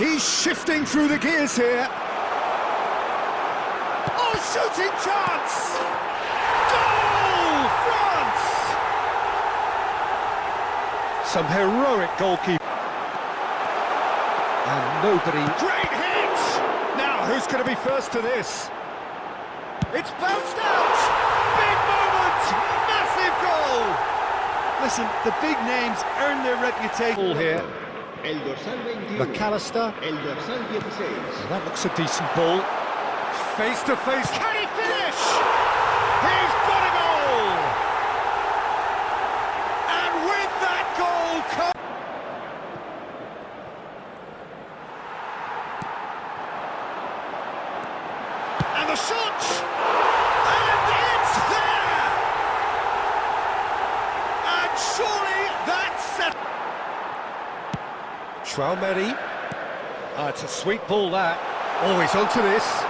He's shifting through the gears here. Oh, shooting chance! Goal, France! Some heroic goalkeeping. And nobody... Great hit! Now, who's going to be first to this? It's bounced out! Big moment! Massive goal! Listen, the big names earn their reputation. Ball here. El dorsal 21. McAllister. El dorsal 16. That looks a decent ball. Face to face. Can he finish? He's got a goal! And with that goal comes... And the shot! And it's there! And surely that's set. Traumeri. Ah, it's a sweet ball, that. Always onto this.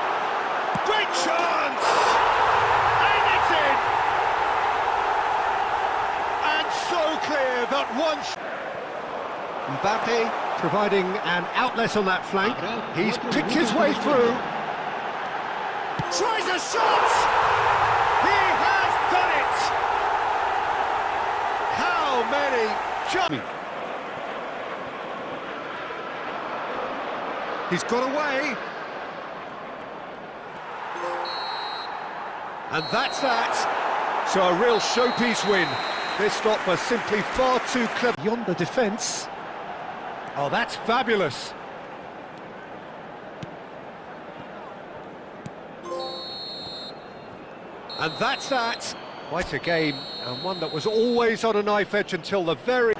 Great chance! And it's in! And so clear that once... Mbappe providing an outlet on that flank. He's picked his way through. Tries a shot! He has done it! How many jumps? He's got away. And that's that. So a real showpiece win. This stopper simply far too clever. Beyond the defence. Oh, that's fabulous. And that's that. Quite a game, and one that was always on a knife edge until the very...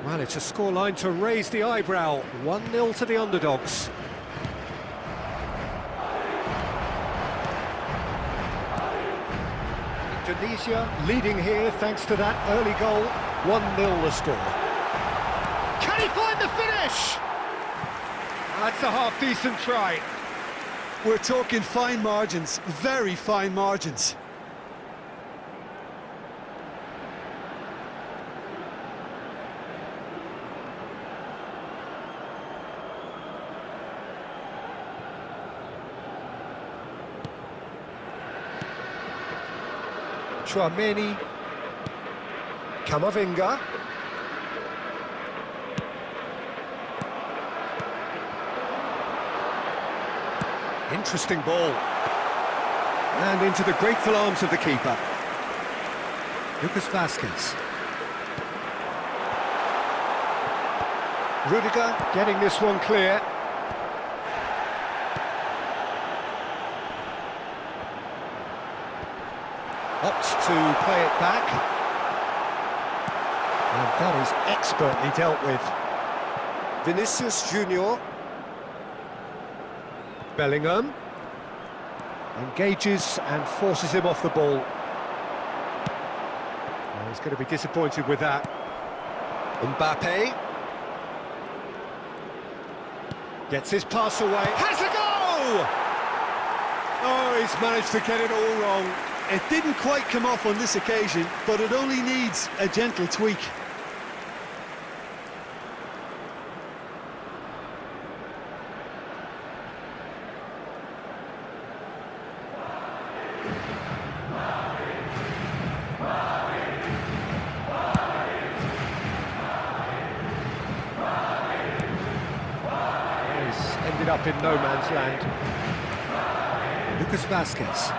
Well, it's a scoreline to raise the eyebrow. 1-0 to the underdogs. Indonesia leading here thanks to that early goal. 1-0 the score. Can he find the finish? That's a half-decent try. We're talking fine margins, very fine margins. Traumeri, Camavinga. Interesting ball. And into the grateful arms of the keeper. Lucas Vazquez. Rudiger getting this one clear. Opts to play it back. And that is expertly dealt with. Vinicius Junior. Bellingham. Engages and forces him off the ball. Well, he's going to be disappointed with that. Mbappe. Gets his pass away. Has a go! Oh, he's managed to get it all wrong. It didn't quite come off on this occasion, but it only needs a gentle tweak. He's ended up in no man's land. Lucas Vazquez.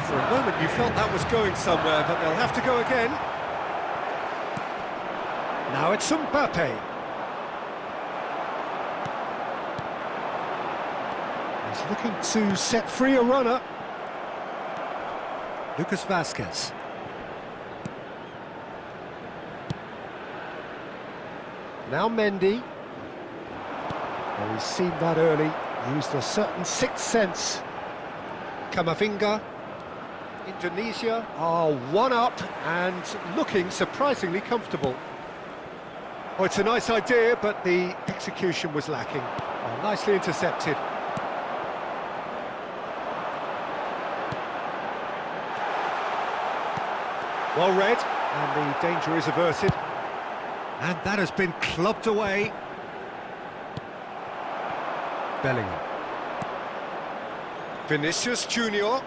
For a moment you felt that was going somewhere, but they'll have to go again. Now it's Mbappe. He's looking to set free a runner. Lucas Vasquez. Now Mendy. Well, he's seen that early, used a certain sixth sense. Camavinga. Indonesia are one up and looking surprisingly comfortable. Oh, it's a nice idea, but the execution was lacking. Oh, nicely intercepted. Well read, and the danger is averted. And that has been clubbed away. Bellingham. Vinicius Junior.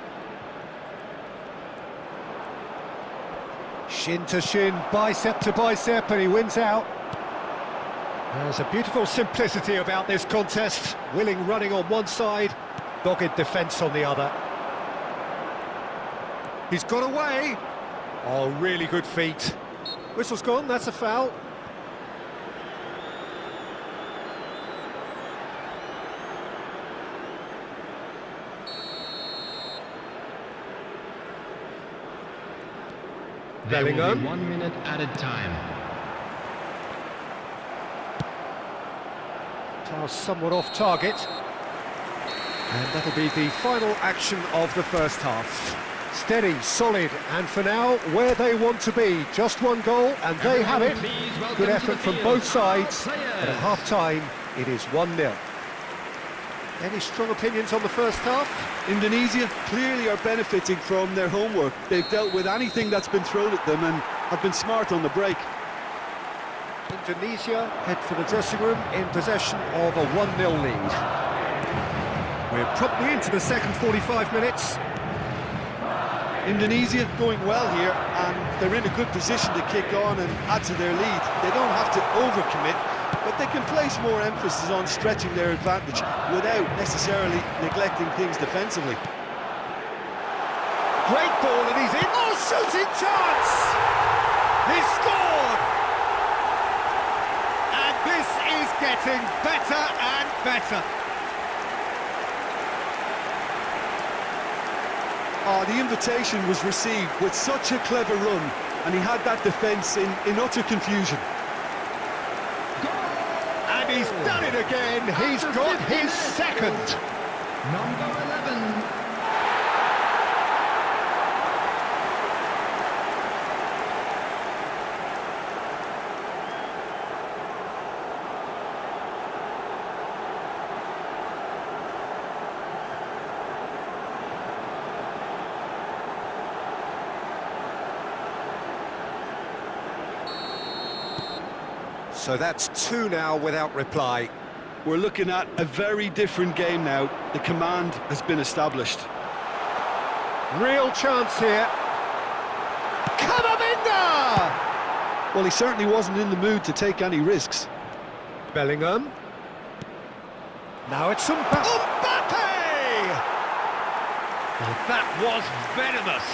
Shin to shin, bicep to bicep, and he wins out. There's a beautiful simplicity about this contest. Willing running on one side, dogged defence on the other. He's got away. Oh, really good feet. Whistle's gone, that's a foul. Bellingham. 1 minute added time. Pass somewhat off target. And that'll be the final action of the first half. Steady, solid, and for now, where they want to be. Just one goal, and they have it. Good effort from both sides, but at half-time, it is 1-0. Any strong opinions on the first half? Indonesia clearly are benefiting from their homework. They've dealt with anything that's been thrown at them and have been smart on the break. Indonesia head for the dressing room in possession of a 1-0 lead. We're promptly into the second 45 minutes. Indonesia going well here, and they're in a good position to kick on and add to their lead. They don't have to overcommit, but they can place more emphasis on stretching their advantage without necessarily neglecting things defensively. Great ball, and he's in. Oh, shooting chance! He's scored! And this is getting better and better. Oh, the invitation was received with such a clever run, and he had that defence in utter confusion. And he's done it again. He's got his second. Number 11. So that's two now without reply. We're looking at a very different game now. The command has been established. Real chance here. Camavinga! Well, he certainly wasn't in the mood to take any risks. Bellingham. Now it's Mbappe! Well, that was venomous.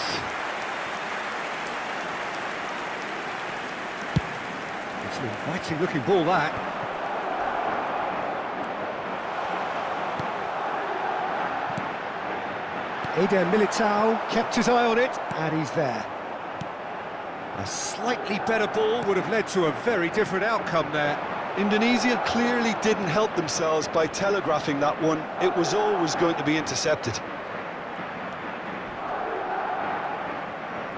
It's an inviting looking ball, that. Eder Militao kept his eye on it, and he's there. A slightly better ball would have led to a very different outcome there. Indonesia clearly didn't help themselves by telegraphing that one. It was always going to be intercepted.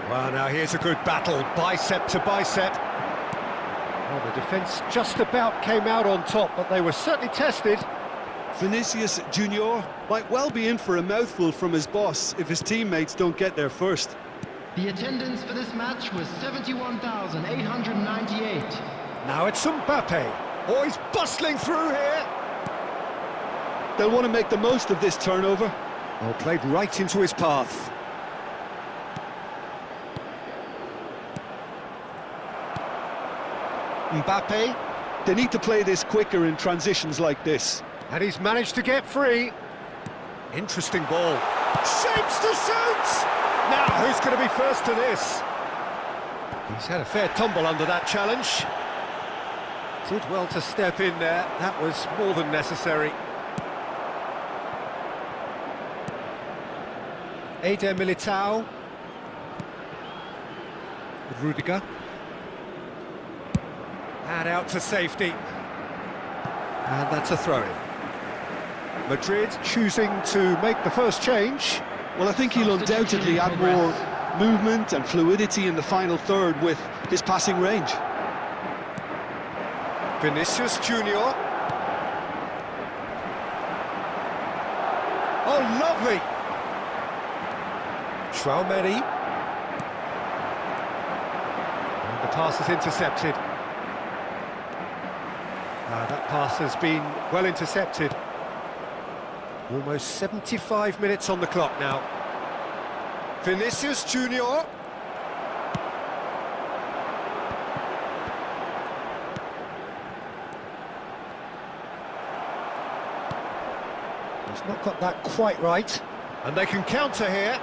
Well, now here's a good battle, bicep to bicep. Well, the defence just about came out on top, but they were certainly tested. Vinicius Junior might well be in for a mouthful from his boss if his teammates don't get there first. The attendance for this match was 71,898. Now it's Mbappe. Oh, he's bustling through here. They'll want to make the most of this turnover. Oh, played right into his path. Mbappe. They need to play this quicker in transitions like this. And he's managed to get free. Interesting ball. Shapes to shoot! Now, who's going to be first to this? He's had a fair tumble under that challenge. Did well to step in there. That was more than necessary. Eder Militao. With Rudiger. And out to safety. And that's a throw-in. Madrid choosing to make the first change. Well, I think he'll undoubtedly add more movement and fluidity in the final third with his passing range. Vinicius Junior. Oh, lovely! Traumeri. And the pass is intercepted. That pass has been well intercepted. Almost 75 minutes on the clock now. Vinicius Junior. He's not got that quite right. And they can counter here.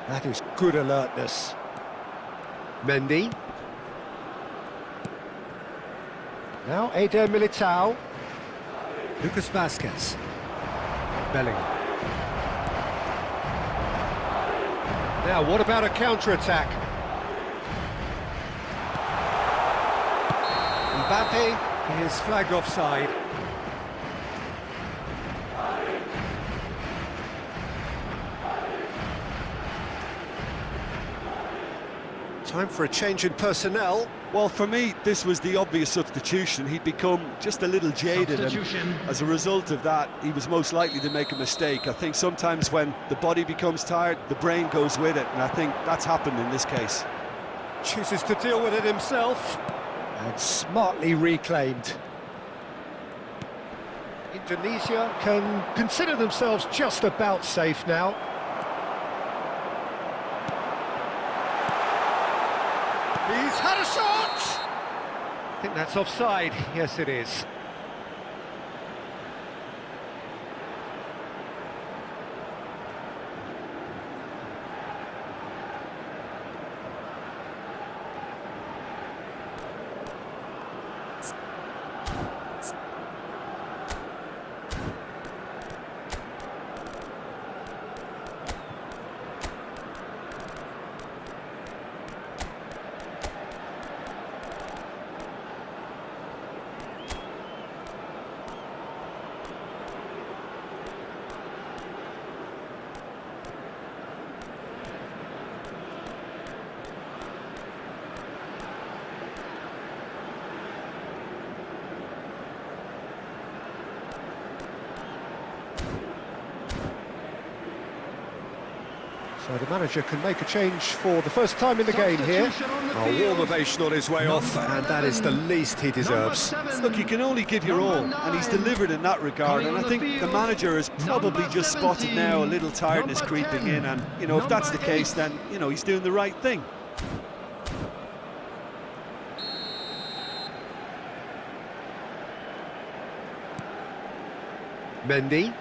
That is good alertness. Mendy. Now Eder Militao. Lucas Vazquez. Bellingham. Now, what about a counter-attack? Mbappe is flagged offside. Time for a change in personnel. Well, for me, this was the obvious substitution. He'd become just a little jaded, and as a result of that, he was most likely to make a mistake. I think sometimes when the body becomes tired, the brain goes with it, and I think that's happened in this case. Chooses to deal with it himself. And smartly reclaimed. Indonesia can consider themselves just about safe now. He's had a shot! I think that's offside. Yes, it is. So the manager can make a change for the first time in the game here. A warm ovation on his way off, and that is the least he deserves. Look, you can only give your all, and he's delivered in that regard, and I think the manager has probably just spotted now a little tiredness creeping in, and, you know, if that's the case, then, you know, he's doing the right thing. Mendy.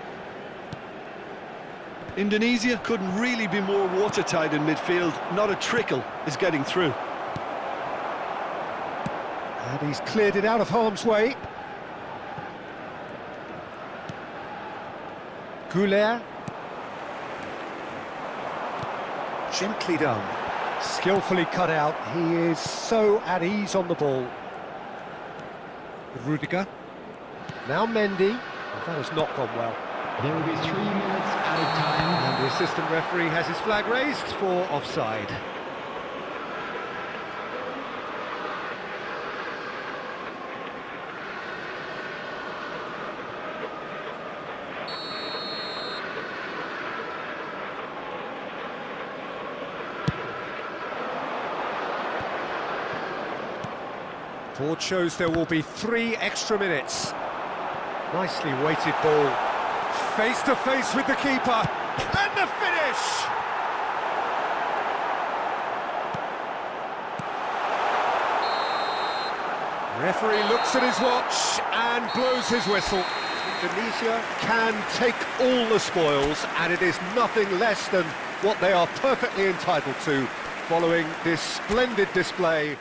Indonesia couldn't really be more watertight in midfield. Not a trickle is getting through. And he's cleared it out of harm's way. Goulet. Gently done. Skillfully cut out. He is so at ease on the ball. Rudiger. Now Mendy. Well, that has not gone well. There will be 3 minutes added time. And the assistant referee has his flag raised for offside. Board shows there will be 3 extra minutes. Nicely weighted ball. Face to face with the keeper, and the finish! Referee looks at his watch and blows his whistle. Indonesia can take all the spoils, and it is nothing less than what they are perfectly entitled to following this splendid display.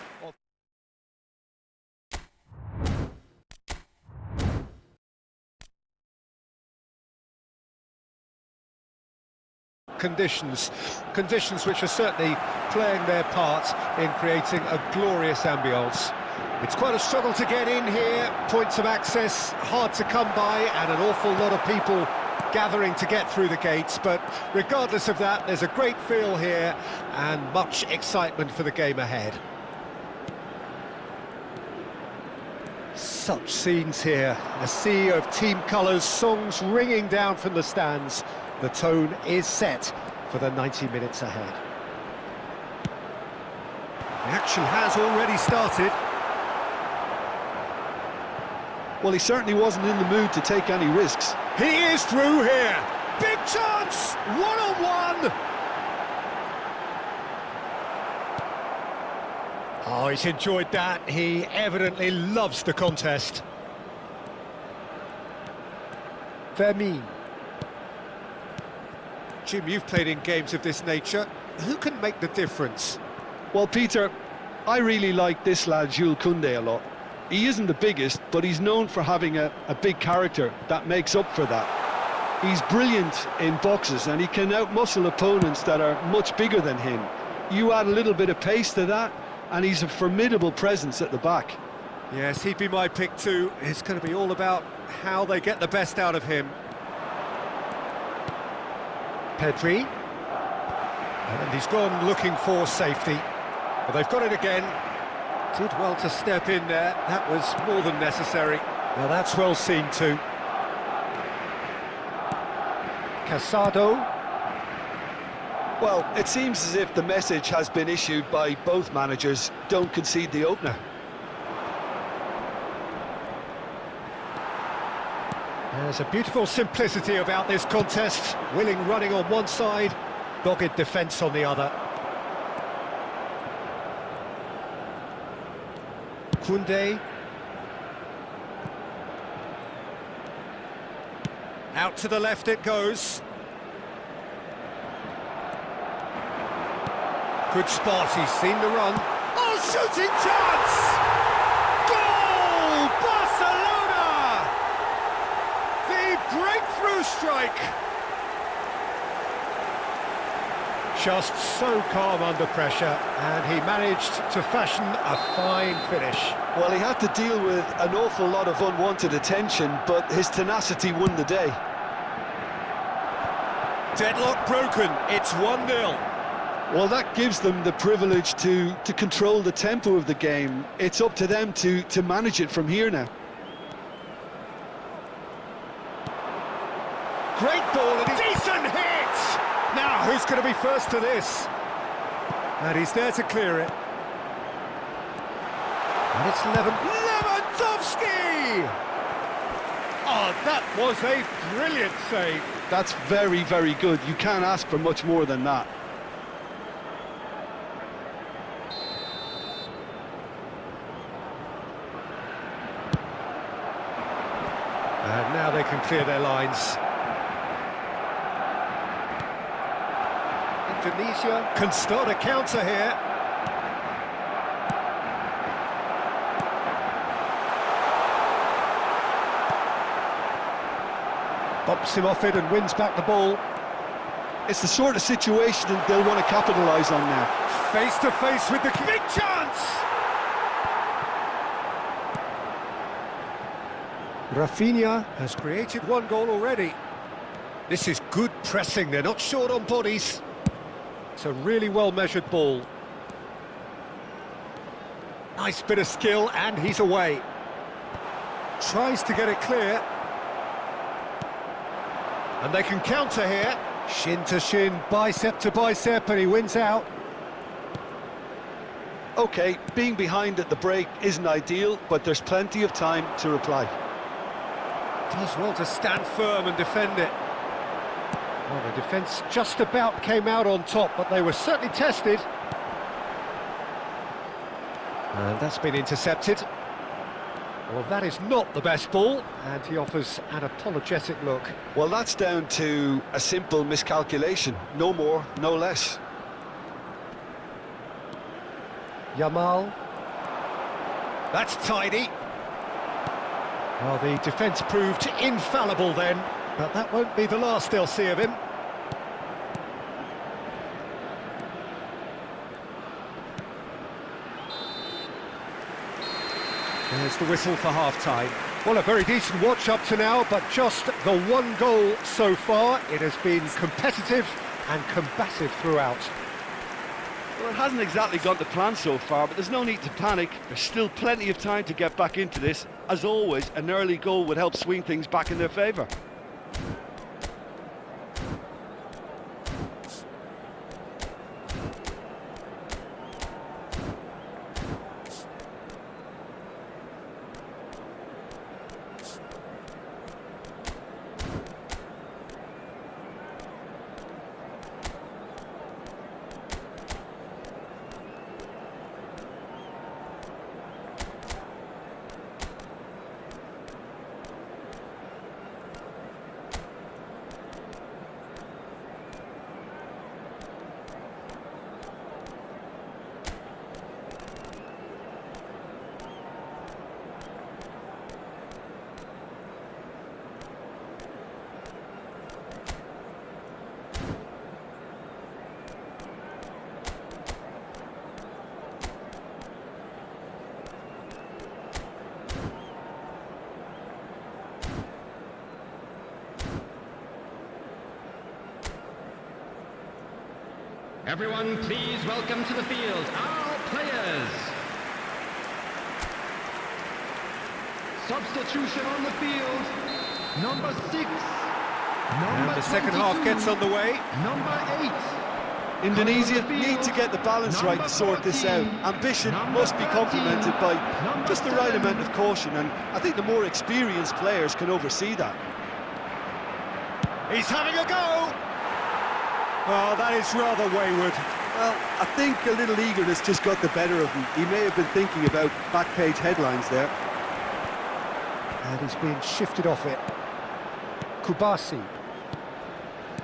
conditions. Conditions which are certainly playing their part in creating a glorious ambience. It's quite a struggle to get in here, points of access hard to come by, and an awful lot of people gathering to get through the gates, but regardless of that, there's a great feel here and much excitement for the game ahead. Such scenes here, a sea of team colours, songs ringing down from the stands. The tone is set for the 90 minutes ahead. The action has already started. Well, he certainly wasn't in the mood to take any risks. He is through here. Big chance! One-on-one! Oh, he's enjoyed that. He evidently loves the contest. Bermain. Jim, you've played in games of this nature. Who can make the difference? Well, Peter, I really like this lad, Jules Koundé, a lot. He isn't the biggest, but he's known for having a big character that makes up for that. He's brilliant in boxes and he can outmuscle opponents that are much bigger than him. You add a little bit of pace to that and he's a formidable presence at the back. Yes, he'd be my pick too. It's going to be all about how they get the best out of him. Pedri. And he's gone looking for safety. But they've got it again. Did well to step in there. That was more than necessary. Now that's well seen too. Casado. Well, it seems as if the message has been issued by both managers: don't concede the opener. There's a beautiful simplicity about this contest. Willing running on one side, dogged defence on the other. Koundé. Out to the left it goes. Good spot, he's seen the run. Oh, shooting chance! Goal! Barcelona! The breakthrough strike! Just so calm under pressure, and he managed to fashion a fine finish. Well, he had to deal with an awful lot of unwanted attention, but his tenacity won the day. Deadlock broken, it's 1-0. Well, that gives them the privilege to control the tempo of the game. It's up to them to manage it from here now. Great ball, and decent hit! Now, who's going to be first to this? And he's there to clear it. And it's Lewandowski! Oh, that was a brilliant save. That's very, very good. You can't ask for much more than that. And now they can clear their lines. Indonesia can start a counter here. Bumps him off it and wins back the ball. It's the sort of situation that they'll want to capitalise on now. Face to face with the big chance! Rafinha has created one goal already. This is good pressing, they're not short on bodies. It's a really well-measured ball. Nice bit of skill, and he's away. Tries to get it clear. And they can counter here. Shin to shin, bicep to bicep, and he wins out. OK, being behind at the break isn't ideal, but there's plenty of time to reply. Does well to stand firm and defend it. Well, the defence just about came out on top, but they were certainly tested. And that's been intercepted. Well, that is not the best ball, and he offers an apologetic look. Well, that's down to a simple miscalculation. No more, no less. Yamal. That's tidy. Well, the defence proved infallible then, but that won't be the last they'll see of him. There's the whistle for half-time. Well, a very decent watch up to now, but just the one goal so far. It has been competitive and combative throughout. Well, it hasn't exactly gone to plan so far, but there's no need to panic. There's still plenty of time to get back into this. As always, an early goal would help swing things back in their favour. Everyone, please welcome to the field our players. Substitution on the field. Number 6. And the second half gets underway. Number 8. Indonesia need to get the balance right to sort this out. Ambition must be complemented by just the right amount of caution, and I think the more experienced players can oversee that. He's having a go! Well, that is rather wayward. Well, I think a little eagerness just got the better of him. He may have been thinking about back page headlines there. And he's being shifted off it. Kubasi.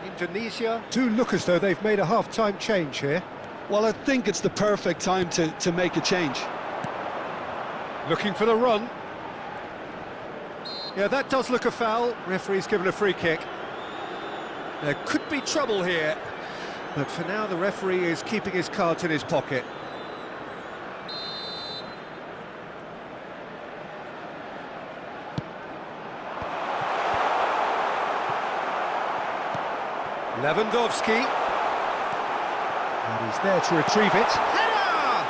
Indonesia do look as though they've made a half-time change here. Well, I think it's the perfect time to make a change. Looking for the run. Yeah, that does look a foul. Referee's given a free kick. There could be trouble here. But for now, the referee is keeping his cards in his pocket. Lewandowski. And he's there to retrieve it. Header!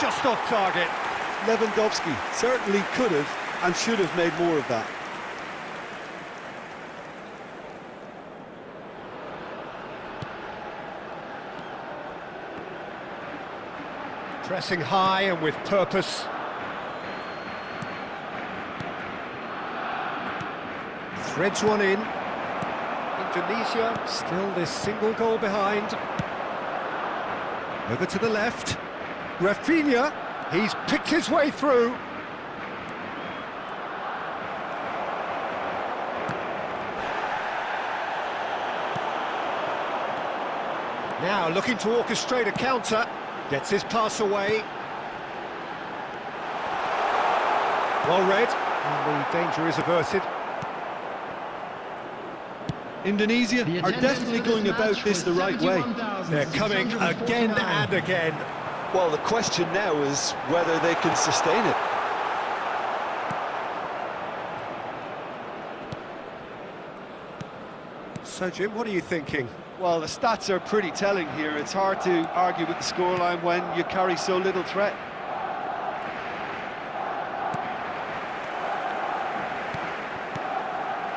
Just off target. Lewandowski certainly could have and should have made more of that. Pressing high and with purpose. Threads one in. Indonesia still this single goal behind. Over to the left. Rafinha, he's picked his way through. Now looking to orchestrate a counter. Gets his pass away. Well read, and the danger is averted. Indonesia are definitely going about this the right way. They're coming again and again. Well, the question now is whether they can sustain it. So, Jim, what are you thinking? Well, the stats are pretty telling here. It's hard to argue with the scoreline when you carry so little threat.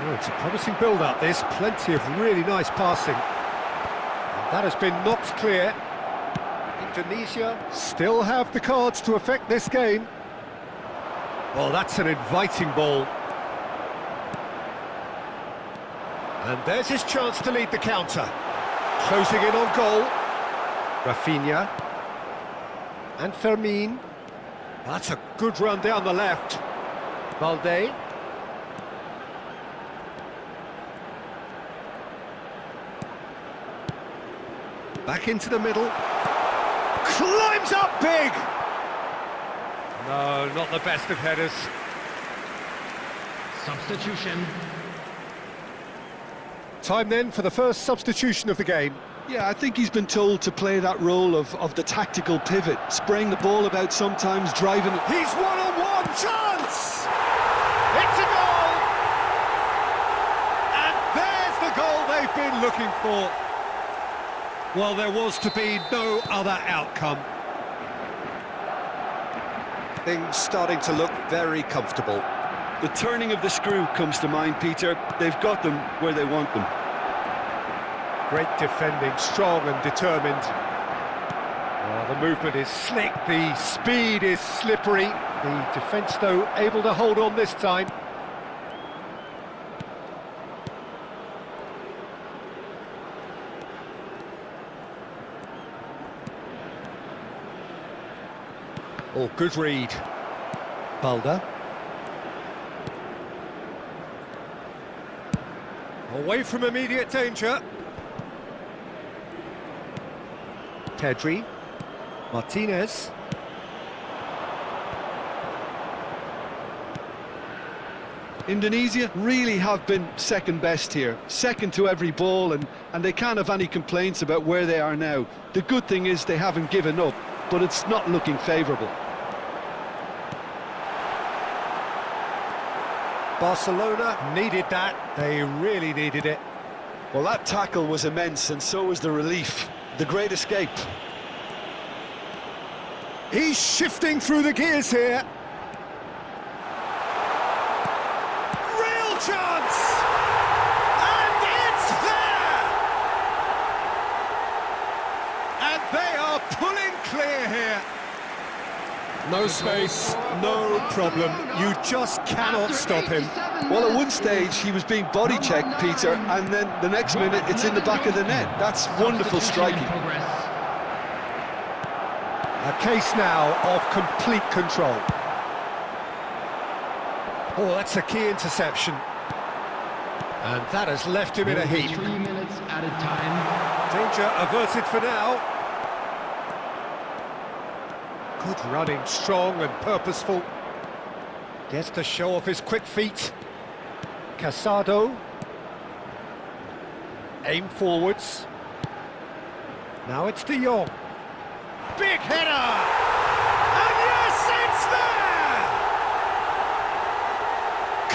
Oh, it's a promising build-up, this. Plenty of really nice passing. And that has been knocked clear. Indonesia still have the cards to affect this game. Well, that's an inviting ball. And there's his chance to lead the counter. Closing in on goal. Rafinha. And Fermin. That's a good run down the left. Balde. Back into the middle. Climbs up big! No, not the best of headers. Substitution. Time then for the first substitution of the game. Yeah, I think he's been told to play that role of the tactical pivot, spraying the ball about sometimes, driving it. He's one-on-one chance! It's a goal! And there's the goal they've been looking for. Well, there was to be no other outcome. Things starting to look very comfortable. The turning of the screw comes to mind, Peter. They've got them where they want them. Great defending, strong and determined. Oh, the movement is slick, the speed is slippery. The defence, though, able to hold on this time. Oh, good read. Balder. Away from immediate danger. Pedri. Martinez. Indonesia really have been second best here, second to every ball, and they can't have any complaints about where they are now. The good thing is they haven't given up, but it's not looking favourable. Barcelona needed that, they really needed it. Well, that tackle was immense, and so was the relief. The great escape. He's shifting through the gears here. Real chance! And it's there! And they are pulling clear here. No space, no problem. You just cannot stop him. Well, at one stage he was being body checked, Peter, and then the next minute it's in the back of the net. That's wonderful striking. A case now of complete control. Oh, that's a key interception. And that has left him in a heap. 3 minutes added time. Danger averted for now. Good running, strong and purposeful. Gets to show off his quick feet. Casado. Aim forwards. Now it's De Jong. Big header! And yes, it's there!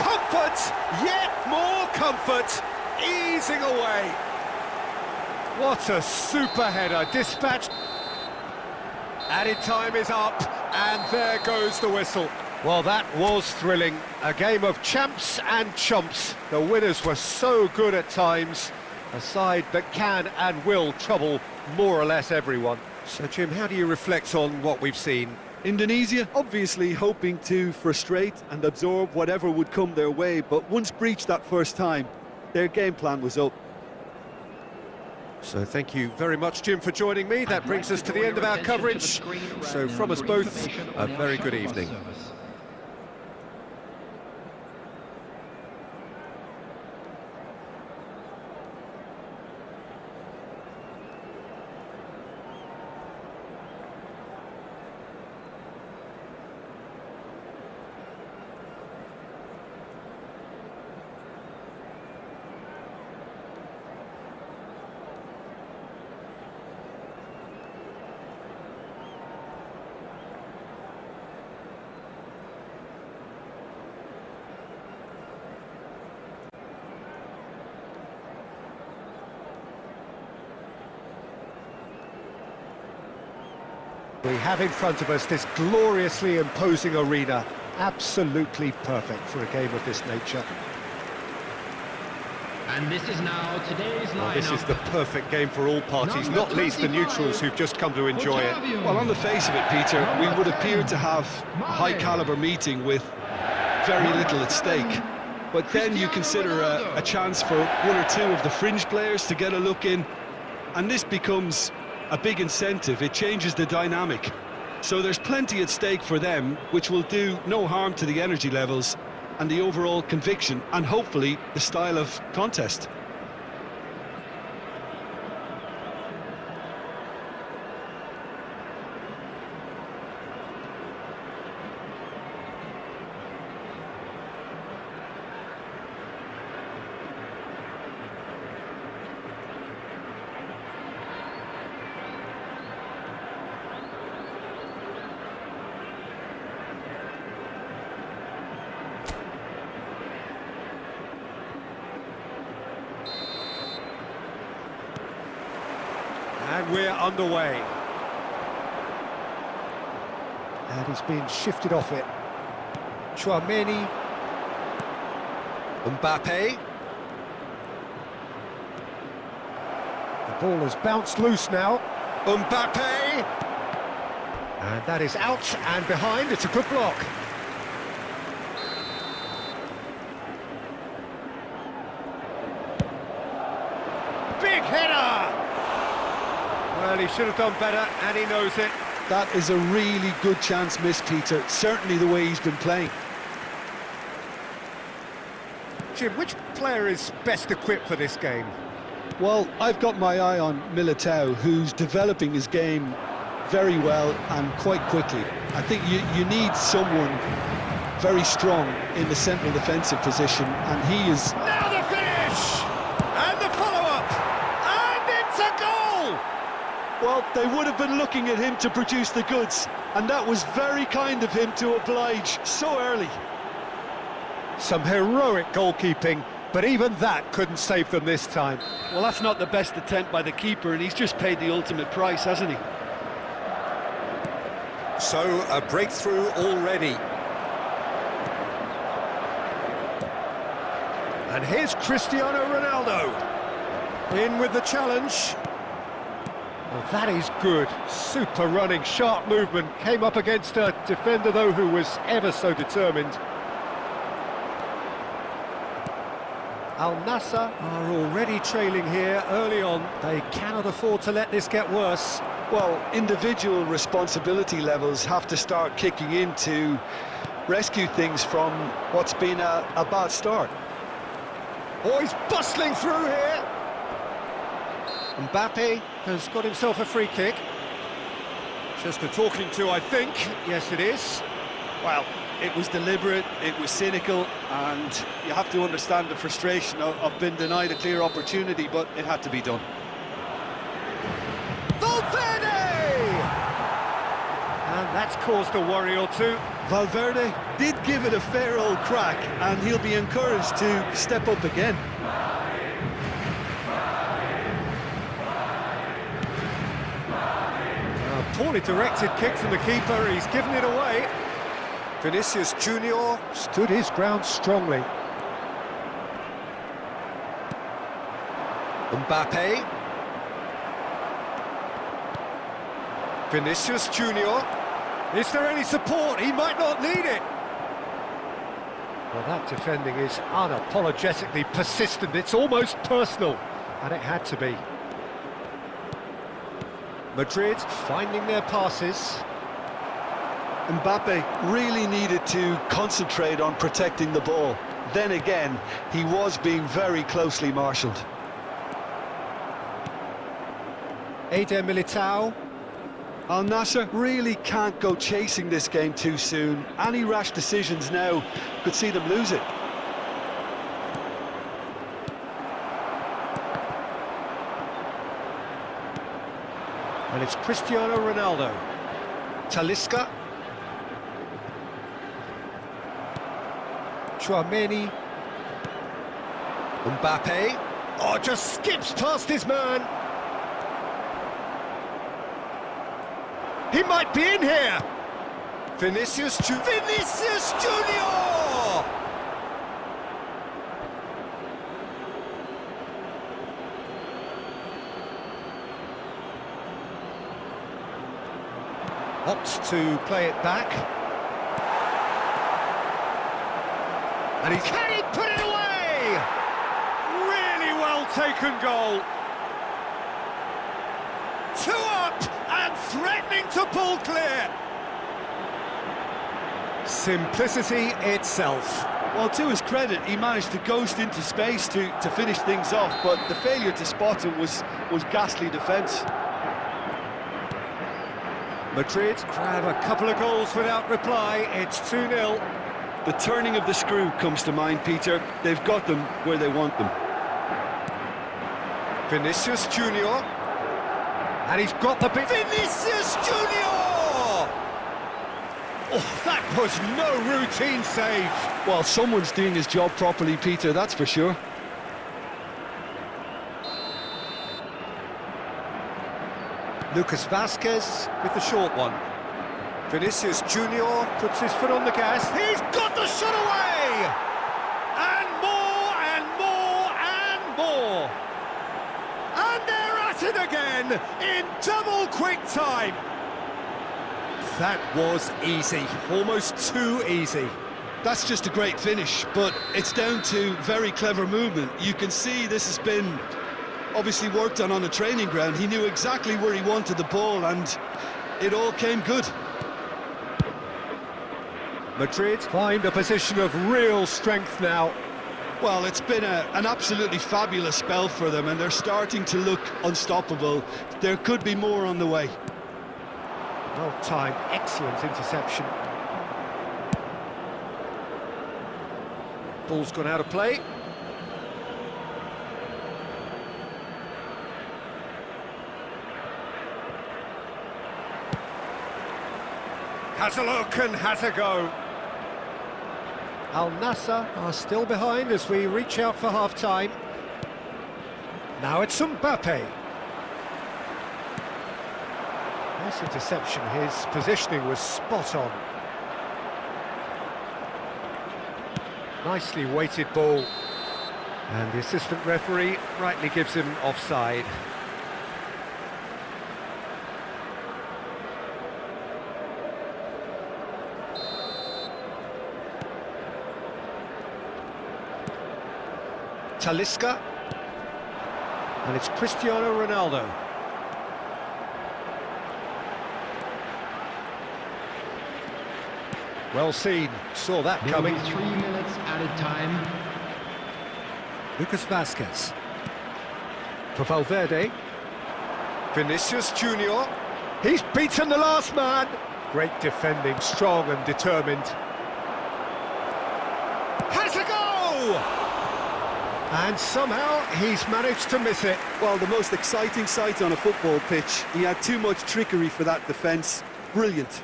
Comfort, yet more comfort, easing away. What a super header, dispatched. Added time is up, and there goes the whistle. Well, that was thrilling. A game of champs and chumps. The winners were so good at times. A side that can and will trouble more or less everyone. So, Jim, how do you reflect on what we've seen? Indonesia obviously hoping to frustrate and absorb whatever would come their way, but once breached that first time, their game plan was up. So thank you very much, Jim, for joining me. That brings us to the end of our coverage. So from us both, a very good evening. We have in front of us this gloriously imposing arena, absolutely perfect for a game of this nature. And this is now today's lineup. Well, this is the perfect game for all parties, not least the neutrals who've just come to enjoy it. Well, on the face of it, Peter, we would appear to have a high-caliber meeting with very little at stake. But then you consider a chance for one or two of the fringe players to get a look in, and this becomes a big incentive. It changes the dynamic. So there's plenty at stake for them, which will do no harm to the energy levels and the overall conviction, and hopefully the style of contest. And we're underway. And he's been shifted off it. Chouameni. Mbappe. The ball has bounced loose now. Mbappe. And that is out and behind. It's a good block. Big header! Well, he should have done better, and he knows it. That is a really good chance missed, Peter. Certainly the way he's been playing. Jim, which player is best equipped for this game? Well, I've got my eye on Militao, who's developing his game very well and quite quickly. I think you need someone very strong in the central defensive position, and he is... Now the finish! And the follow-up! And it's a goal! Well, they would have been looking at him to produce the goods, and that was very kind of him to oblige so early. Some heroic goalkeeping, but even that couldn't save them this time. Well, that's not the best attempt by the keeper, and he's just paid the ultimate price, hasn't he? So, a breakthrough already. And here's Cristiano Ronaldo. In with the challenge. Well, that is good. Super running, sharp movement. Came up against a defender, though, who was ever so determined. Al Nassr are already trailing here early on. They cannot afford to let this get worse. Well, individual responsibility levels have to start kicking in to rescue things from what's been a bad start. Oh, he's bustling through here. Mbappe has got himself a free kick. Just a talking to, I think. Yes, it is. Well, it was deliberate, it was cynical, and you have to understand the frustration of being denied a clear opportunity, but it had to be done. Valverde! And that's caused a worry or two. Valverde did give it a fair old crack, and he'll be encouraged to step up again. A poorly directed kick from the keeper, he's given it away. Vinicius Junior stood his ground strongly. Mbappe. Vinicius Junior. Is there any support? He might not need it. Well, that defending is unapologetically persistent. It's almost personal, and it had to be. Madrid finding their passes. Mbappe really needed to concentrate on protecting the ball. Then again, he was being very closely marshalled. Eder Militao. Al Nassr really can't go chasing this game too soon. Any rash decisions now could see them lose it. And it's Cristiano Ronaldo. Talisca. Chouameni. Mbappe. Oh, just skips past his man. He might be in here. Vinicius Junior. Opts to play it back. And he can he put it away? Really well taken goal. 2 up and threatening to pull clear. Simplicity itself. Well, to his credit, he managed to ghost into space to finish things off, but the failure to spot him was ghastly defence. Madrid grab a couple of goals without reply. It's 2-0. The turning of the screw comes to mind, Peter. They've got them where they want them. Vinicius Junior. And he's got the big... Vinicius Junior! Oh, that was no routine save. Well, someone's doing his job properly, Peter, that's for sure. Lucas Vasquez with the short one. Vinicius Junior puts his foot on the gas. He's got the shot away! And more and more and more! And they're at it again in double quick time. That was easy, almost too easy. That's just a great finish, but it's down to very clever movement. You can see this has been obviously worked on the training ground. He knew exactly where he wanted the ball, and it all came good. Madrid find a position of real strength now. Well, it's been an absolutely fabulous spell for them, and they're starting to look unstoppable. There could be more on the way. Well timed, excellent interception. Ball's gone out of play. Has a look and has a go. Al Nassr are still behind as we reach out for half-time. Now it's Mbappe. Nice interception, his positioning was spot on. Nicely weighted ball. And the assistant referee rightly gives him offside. Talisca, and it's Cristiano Ronaldo. Well seen, saw that coming. Nearly 3 minutes added time. Lucas Vasquez. For Valverde. Vinicius Junior. He's beaten the last man. Great defending, strong and determined. Has a go! And somehow he's managed to miss it. Well, the most exciting sight on a football pitch. He had too much trickery for that defence. Brilliant.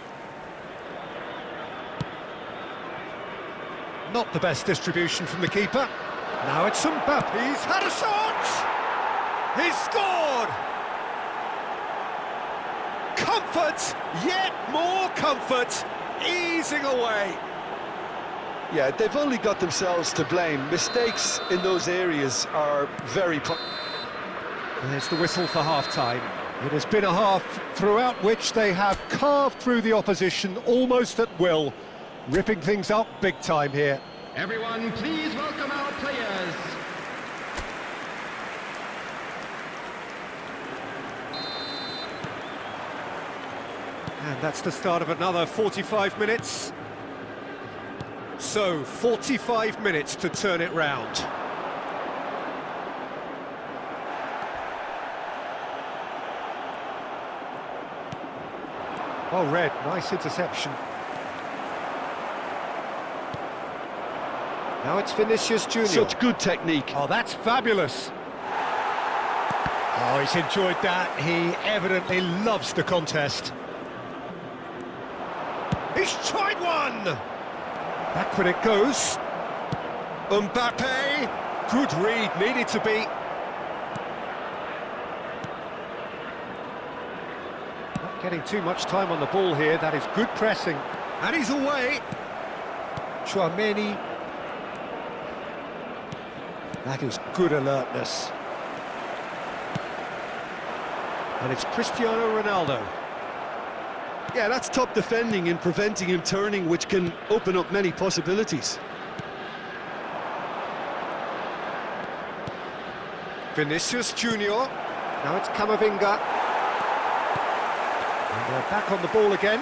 Not the best distribution from the keeper. Now it's Mbappe. He's had a shot! He's scored! Comfort! Yet more comfort! Easing away. Yeah, they've only got themselves to blame. Mistakes in those areas are very... There's the whistle for half-time. It has been a half throughout which they have carved through the opposition almost at will, ripping things up big time here. Everyone, please welcome our players. And that's the start of another 45 minutes. So, 45 minutes to turn it round. Oh, Red, nice interception. Now it's Vinicius Junior. Such good technique. Oh, that's fabulous. Oh, he's enjoyed that. He evidently loves the contest. He's tried one! Back when it goes. Mbappe. Good read, needed to be. Not getting too much time on the ball here. That is good pressing. And he's away. Chouameni. That is good alertness. And it's Cristiano Ronaldo. Yeah, that's top defending and preventing him turning, which can open up many possibilities. Vinicius Junior. Now it's Camavinga. And they're back on the ball again.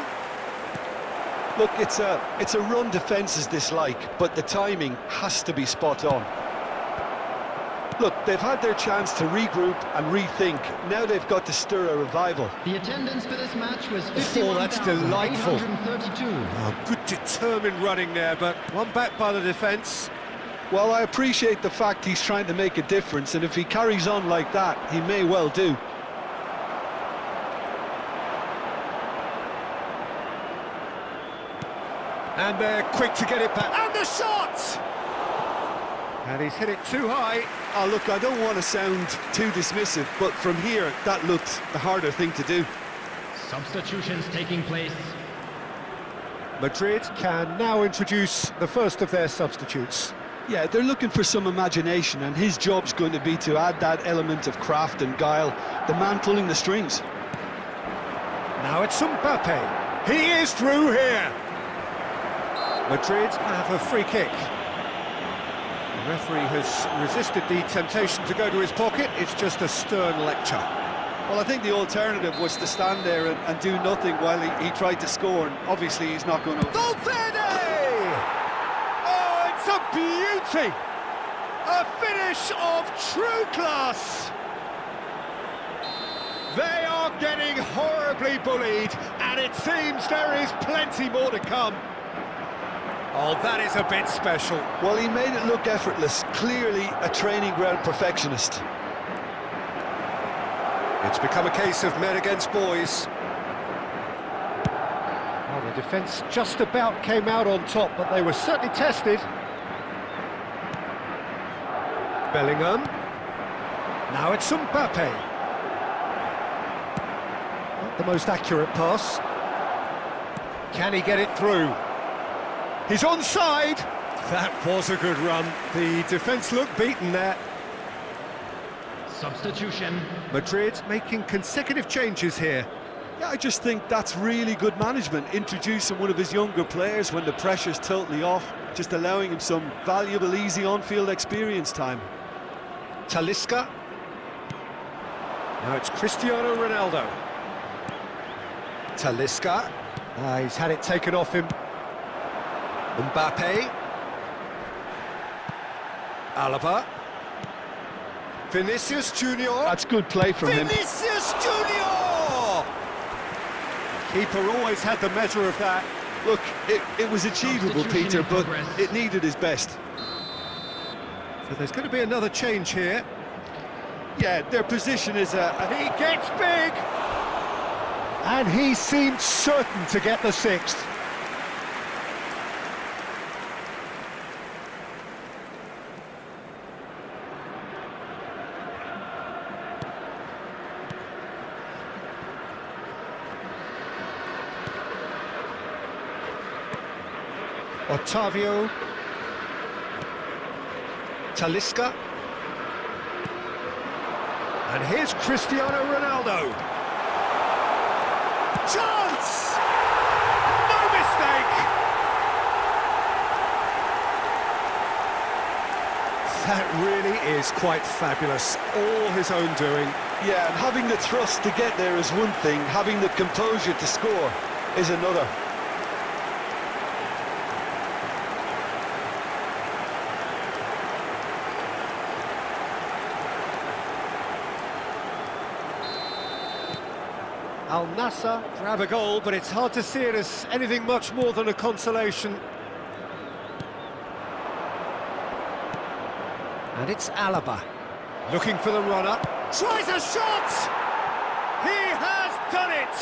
Look, it's a run defence is dislike, but the timing has to be spot on. Look, they've had their chance to regroup and rethink. Now they've got to stir a revival. The attendance for this match was Oh, that's delightful. 51,832. Oh, good determined running there, but one back by the defence. Well, I appreciate the fact he's trying to make a difference, and if he carries on like that, he may well do. And they're quick to get it back. And the shot! And he's hit it too high. Oh, look, I don't want to sound too dismissive, but from here, that looked the harder thing to do. Substitutions taking place. Madrid can now introduce the first of their substitutes. Yeah, they're looking for some imagination, and his job's going to be to add that element of craft and guile, the man pulling the strings. Now it's Mbappe. He is through here. Madrid have a free kick. The referee has resisted the temptation to go to his pocket. It's just a stern lecture. Well, I think the alternative was to stand there and do nothing while he tried to score, and obviously he's not going to... Valverde! Oh, it's a beauty! A finish of true class! They are getting horribly bullied, and it seems there is plenty more to come. Oh, that is a bit special. Well, he made it look effortless, clearly a training ground perfectionist. It's become a case of men against boys. Well, the defence just about came out on top, but they were certainly tested. Bellingham. Now it's Mbappe. Not the most accurate pass. Can he get it through? He's onside. That was a good run. The defence looked beaten there. Substitution. Madrid making consecutive changes here. Yeah, I just think that's really good management, introducing one of his younger players when the pressure's totally off, just allowing him some valuable, easy on-field experience time. Talisca. Now it's Cristiano Ronaldo. Talisca. He's had it taken off him. Mbappe. Alaba. Vinicius Junior. That's good play from him. Vinicius Junior! Keeper always had the measure of that. Look, it was achievable, Substitution Peter, in but progress. it needed his best. So there's going to be another change here. Yeah, their position is He gets big! And he seemed certain to get the sixth. Otavio. Talisca. And here's Cristiano Ronaldo. Chance! No mistake! That really is quite fabulous. All his own doing. Yeah, and having the thrust to get there is one thing, having the composure to score is another. Al Nassr grab a goal, but it's hard to see it as anything much more than a consolation. And it's Alaba, looking for the run-up. Tries a shot! He has done it!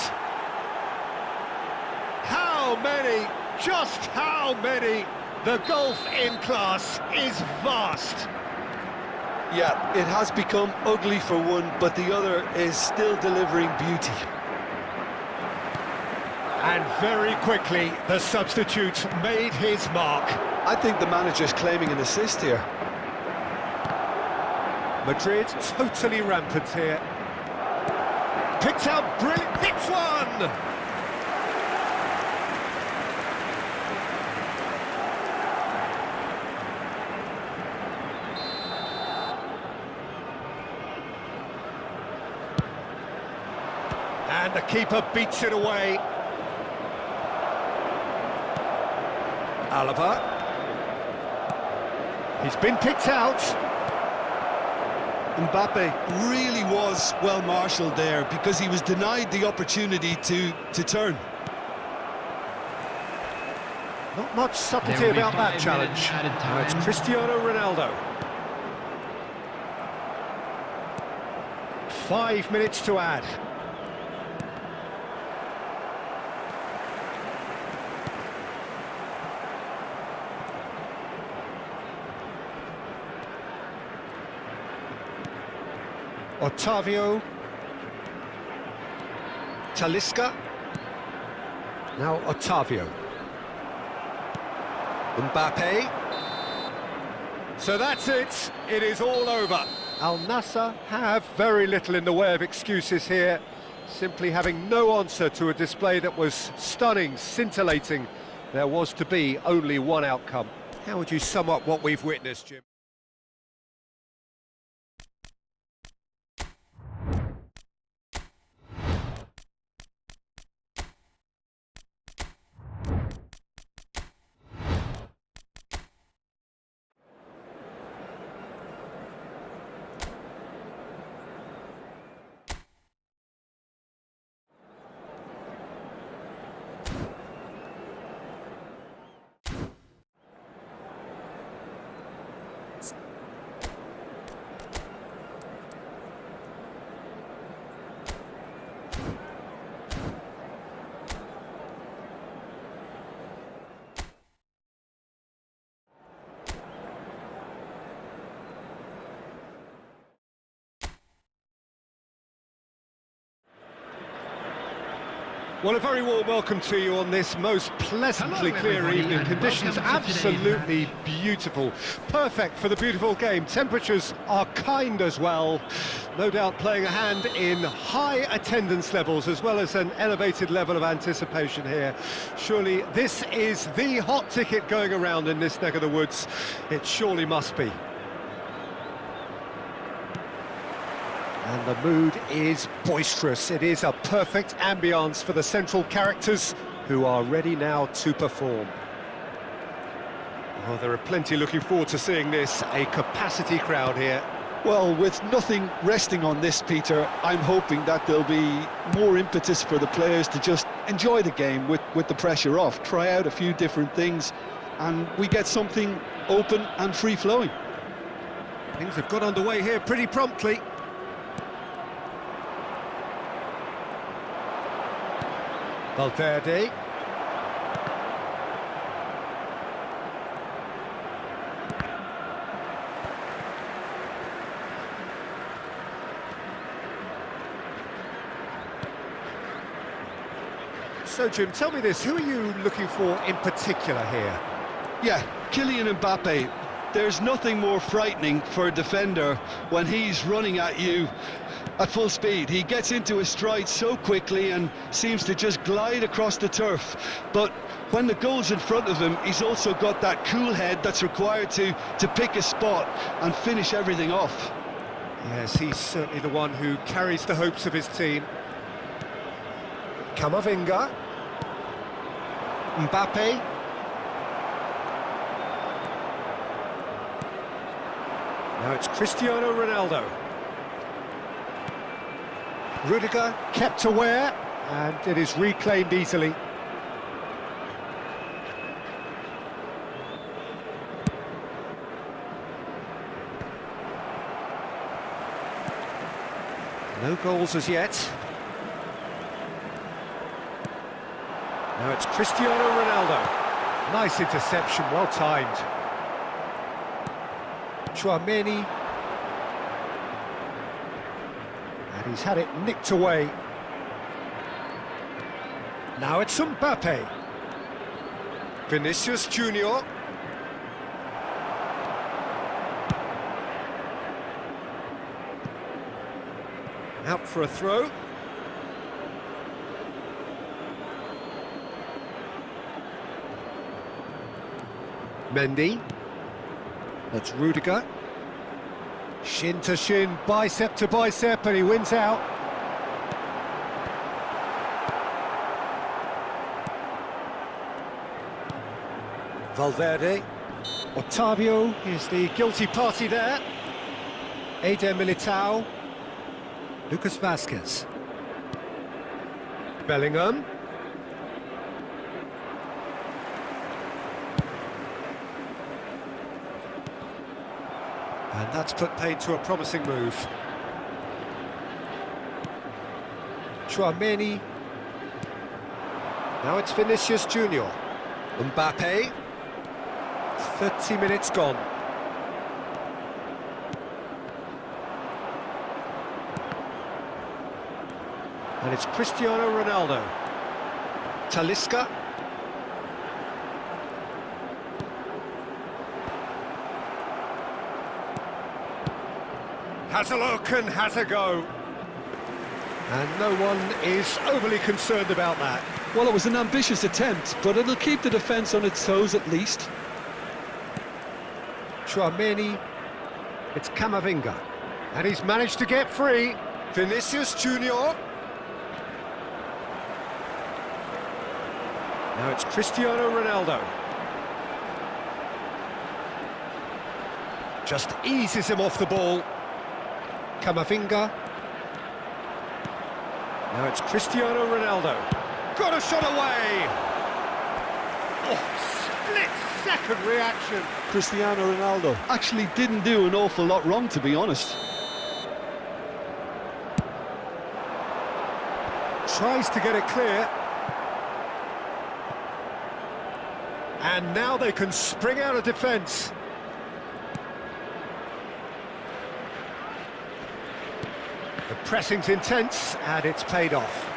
How many? Just how many? The gulf in class is vast. Yeah, it has become ugly for one, but the other is still delivering beauty. And very quickly, the substitute made his mark. I think the manager's claiming an assist here. Madrid totally rampant here. Picked out brilliant, hits one! And the keeper beats it away. Alaba. He's been picked out. Mbappe really was well marshalled there because he was denied the opportunity to turn. Not much subtlety There will be about that 5 challenge. minutes added Now it's time. Cristiano Ronaldo. 5 minutes to add. Otavio. Talisca. Now Otavio. Mbappe. So that's it. It is all over. Al Nassr have very little in the way of excuses here, simply having no answer to a display that was stunning, scintillating. There was to be only one outcome. How would you sum up what we've witnessed, Jim? Well, a very warm welcome to you on this most pleasantly Hello, clear everybody, evening. and Conditions welcome to today's absolutely beautiful. Perfect for the beautiful game. Temperatures are kind as well. No doubt playing a hand in high attendance levels as well as an elevated level of anticipation here. Surely this is the hot ticket going around in this neck of the woods. It surely must be. And the mood is boisterous. It is a perfect ambience for the central characters who are ready now to perform. Oh, there are plenty looking forward to seeing this. A capacity crowd here. Well, with nothing resting on this, Peter, I'm hoping that there'll be more impetus for the players to just enjoy the game with the pressure off, try out a few different things, and we get something open and free-flowing. Things have got underway here pretty promptly. Valverde. So, Jim, tell me this, who are you looking for in particular here? Yeah, Kylian Mbappe. There's nothing more frightening for a defender when he's running at you at full speed. He gets into his stride so quickly and seems to just glide across the turf. But when the goal's in front of him, he's also got that cool head that's required to pick a spot and finish everything off. Yes, he's certainly the one who carries the hopes of his team. Camavinga. Mbappe. Now it's Cristiano Ronaldo. Rudiger kept aware, and it is reclaimed easily. No goals as yet. Now it's Cristiano Ronaldo. Nice interception, well timed. Chouameni. And he's had it nicked away. Now it's Mbappe. Vinicius Junior. Out for a throw. Mendy. That's Rudiger. Shin to shin, bicep to bicep, and he wins out. Valverde. Otavio is the guilty party there. Eder Militao. Lucas Vazquez. Bellingham. And that's put paid to a promising move. Chouameni. Now it's Vinicius Junior. Mbappe. 30 minutes gone. And it's Cristiano Ronaldo. Talisca. Has a look and has a go. And no one is overly concerned about that. Well, it was an ambitious attempt, but it'll keep the defence on its toes at least. Chouameni. It's Camavinga. And he's managed to get free. Vinicius Junior. Now it's Cristiano Ronaldo. Just eases him off the ball. Camavinga. Now it's Cristiano Ronaldo. Got a shot away! Oh, split-second reaction. Cristiano Ronaldo actually didn't do an awful lot wrong, to be honest. Tries to get it clear. And now they can spring out of defence. The pressing's intense, and it's paid off.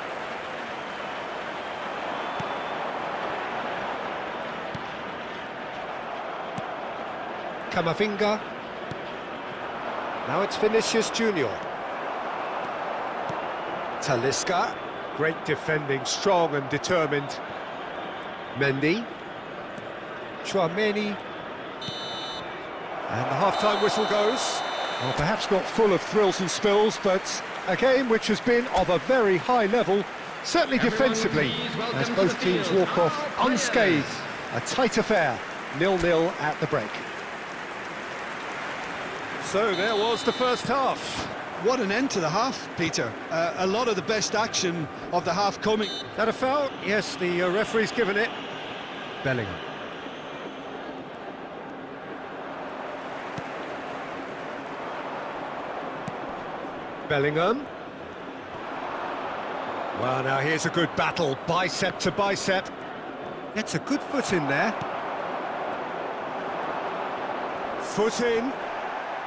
Camavinga. Now it's Vinicius Junior. Talisca. Great defending, strong and determined. Mendy. Chouameni. And the half-time whistle goes. Well, perhaps not full of thrills and spills, but a game which has been of a very high level, certainly defensively, as both teams walk off unscathed. A tight affair, 0-0 at the break. So there was the first half. What an end to the half, Peter. A lot of the best action of the half coming. That a foul? Yes, the referee's given it. Bellingham. Bellingham. Well, now here's a good battle, bicep to bicep. Gets a good foot in there. Foot in.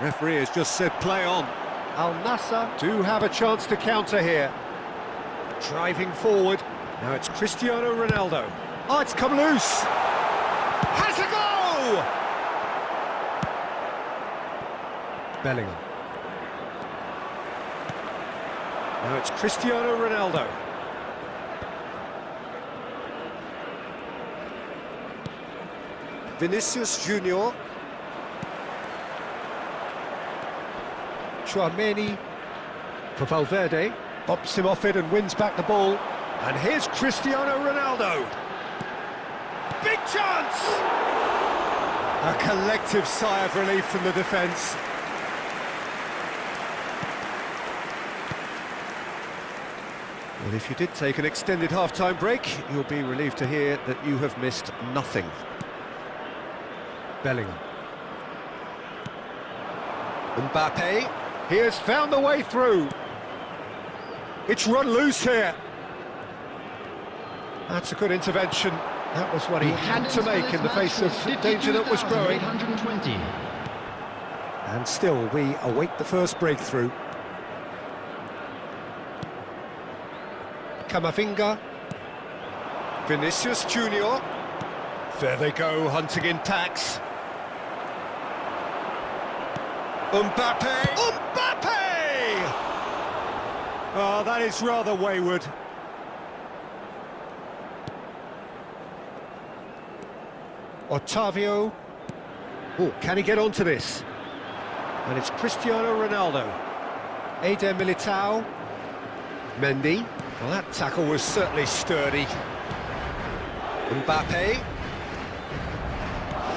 Referee has just said play on. Al Nassr do have a chance to counter here. Driving forward. Now it's Cristiano Ronaldo. Oh, it's come loose. Has a go! Bellingham. Now it's Cristiano Ronaldo. Vinicius Junior. Chouameni for Valverde. Bops him off it and wins back the ball. And here's Cristiano Ronaldo. Big chance! A collective sigh of relief from the defence. Well, if you did take an extended half-time break, you'll be relieved to hear that you have missed nothing. Bellingham. Mbappe. He has found the way through. It's run loose here. That's a good intervention. That was what he had to make in the face of danger that was growing. And still, we await the first breakthrough. Camavinga. Vinicius Junior. There they go, hunting in packs. Mbappe! Mbappe! Oh, that is rather wayward. Otavio. Oh, can he get onto this? And it's Cristiano Ronaldo. Eder Militao. Mendy. Well, that tackle was certainly sturdy. Mbappe.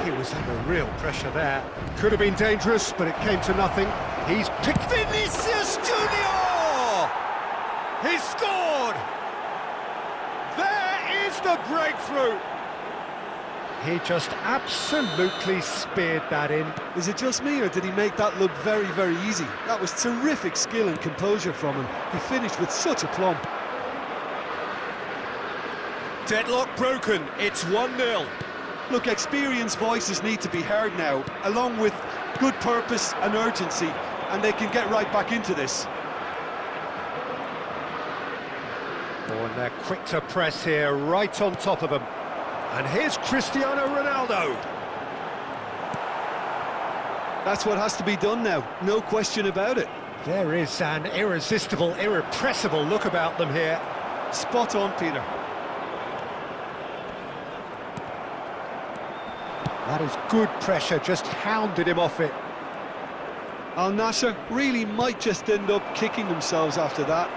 He was under real pressure there. Could have been dangerous, but it came to nothing. He's picked Vinicius Junior! He's scored! There is the breakthrough! He just absolutely speared that in. Is it just me, or did he make that look very, very easy? That was terrific skill and composure from him. He finished with such aplomb. Deadlock broken, it's 1-0. Look, experienced voices need to be heard now, along with good purpose and urgency, and they can get right back into this. Oh, and they're quick to press here, right on top of them. And here's Cristiano Ronaldo. That's what has to be done now, no question about it. There is an irresistible, irrepressible look about them here. Spot on, Peter. That is good pressure, just hounded him off it. Al Nassr really might just end up kicking themselves after that.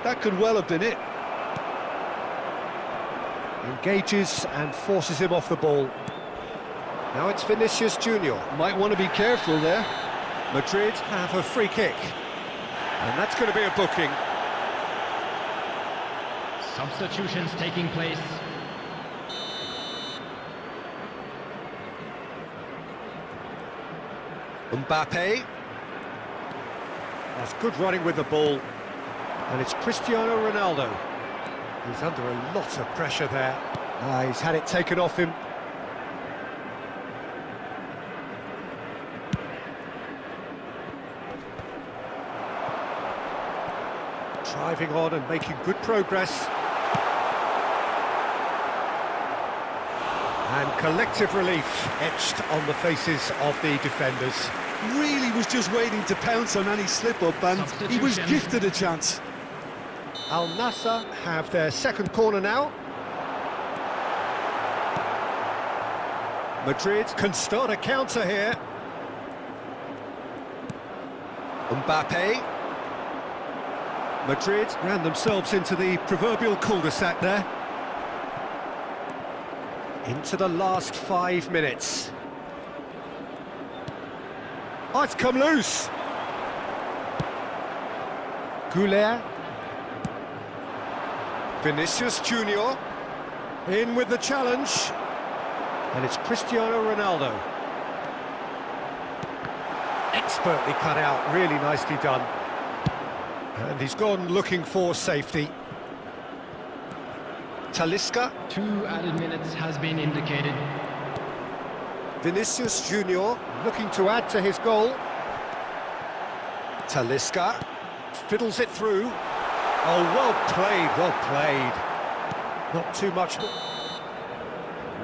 That could well have been it. Engages and forces him off the ball. Now it's Vinicius Junior. Might want to be careful there. Madrid have a free kick. And that's going to be a booking. Substitutions taking place. Mbappe. That's good running with the ball. And it's Cristiano Ronaldo. He's under a lot of pressure there. He's had it taken off him. Driving on and making good progress. And collective relief etched on the faces of the defenders. Really was just waiting to pounce on any slip-up, and he was gifted a chance. Al Nassr have their second corner now. Madrid can start a counter here. Mbappe. Madrid ran themselves into the proverbial cul-de-sac there. Into the last 5 minutes. Oh, it's come loose. Goulet. Vinicius Junior in with the challenge. And it's Cristiano Ronaldo. Expertly cut out, really nicely done. And he's gone looking for safety. Talisca. 2 added minutes has been indicated. Vinicius Junior looking to add to his goal. Talisca fiddles it through. Oh, well played, well played. Not too much.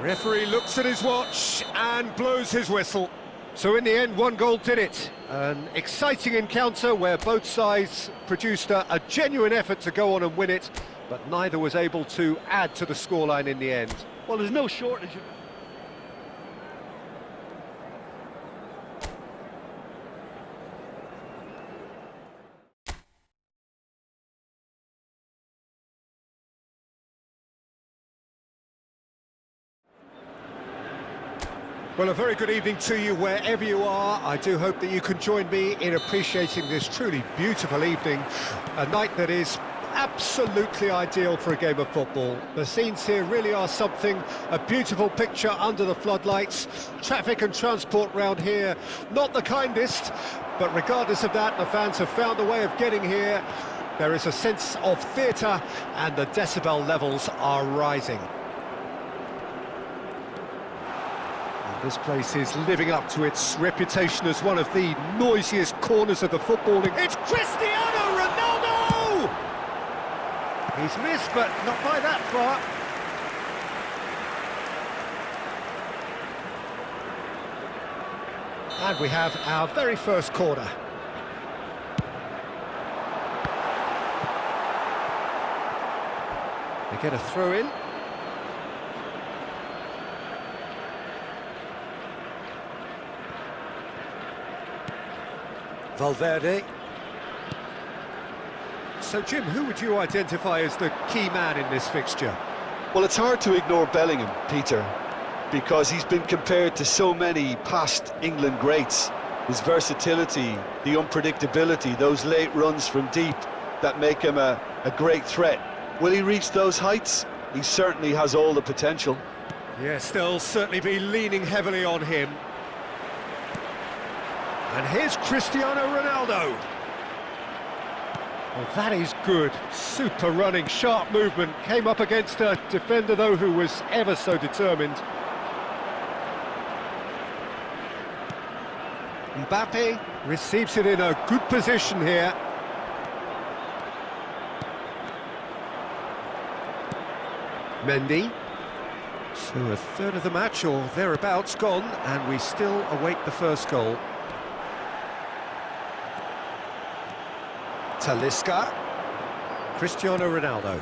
Referee looks at his watch and blows his whistle. So in the end, 1 goal did it. An exciting encounter where both sides produced a genuine effort to go on and win it, but neither was able to add to the scoreline in the end. Well, there's no shortage of... Well, a very good evening to you wherever you are. I do hope that you can join me in appreciating this truly beautiful evening, a night that is absolutely ideal for a game of football. The scenes here really are something, a beautiful picture under the floodlights. Traffic and transport round here, not the kindest, but regardless of that, the fans have found a way of getting here. There is a sense of theatre and the decibel levels are rising. This place is living up to its reputation as one of the noisiest corners of the footballing. It's Cristiano Ronaldo! He's missed, but not by that far. And we have our very first corner. They get a throw in. Valverde. So, Jim, who would you identify as the key man in this fixture? Well, it's hard to ignore Bellingham, Peter, because he's been compared to so many past England greats. His versatility, the unpredictability, those late runs from deep that make him a great threat. Will he reach those heights? He certainly has all the potential. Yes, they'll certainly be leaning heavily on him. And here's Cristiano Ronaldo. Well, that is good. Super running, sharp movement. Came up against a defender, though, who was ever so determined. Mbappe receives it in a good position here. Mendy. So a third of the match or thereabouts gone, and we still await the first goal. Talisca. Cristiano Ronaldo.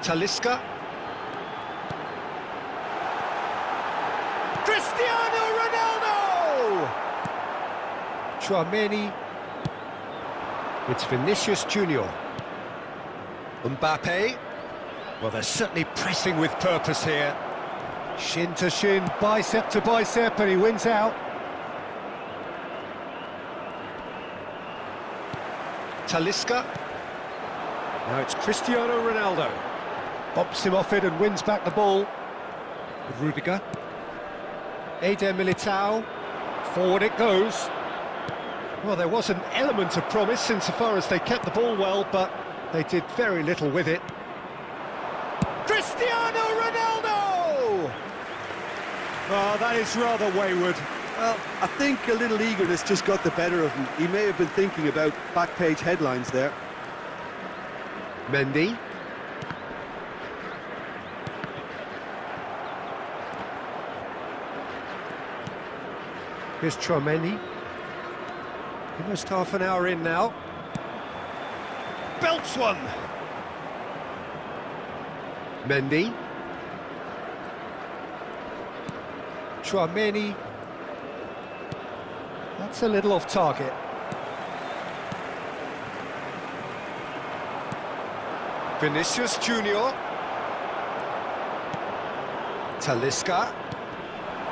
Talisca. Cristiano Ronaldo! Chouameni. It's Vinicius Junior. Mbappe. Well, they're certainly pressing with purpose here. Shin to shin, bicep to bicep, and he wins out. Talisca. Now it's Cristiano Ronaldo. Bumps him off it and wins back the ball. With Rudiger. Eder Militao. Forward it goes. Well, there was an element of promise insofar as they kept the ball well, but they did very little with it. Cristiano Ronaldo! Oh, that is rather wayward. Well, I think a little eagerness just got the better of him. He may have been thinking about back-page headlines there. Mendy. Here's Chouameni. Almost half an hour in now. Belts one! Mendy. Chouameni. That's a little off target. Vinicius Junior. Talisca.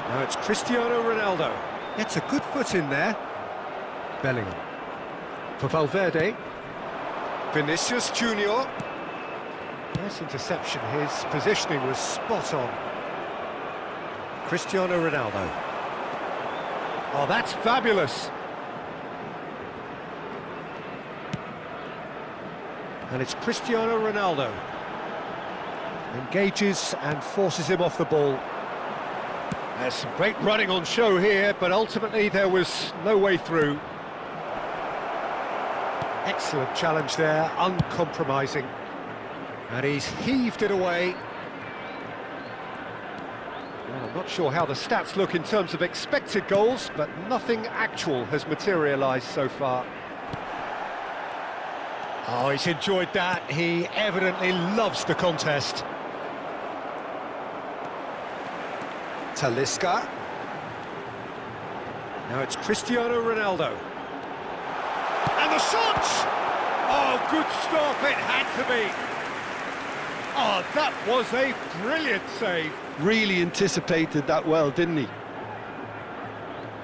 Now it's Cristiano Ronaldo. It's a good foot in there. Bellingham. For Valverde. Vinicius Junior. Nice interception. His positioning was spot on. Cristiano Ronaldo. Oh, that's fabulous. And it's Cristiano Ronaldo. Engages and forces him off the ball. There's some great running on show here, but ultimately there was no way through. Excellent challenge there, uncompromising. And he's heaved it away. Well, I'm not sure how the stats look in terms of expected goals, but nothing actual has materialised so far. Oh, he's enjoyed that. He evidently loves the contest. Talisca. Now it's Cristiano Ronaldo. And the shot! Oh, good stop, it had to be. Oh, that was a brilliant save. Really anticipated that well, didn't he?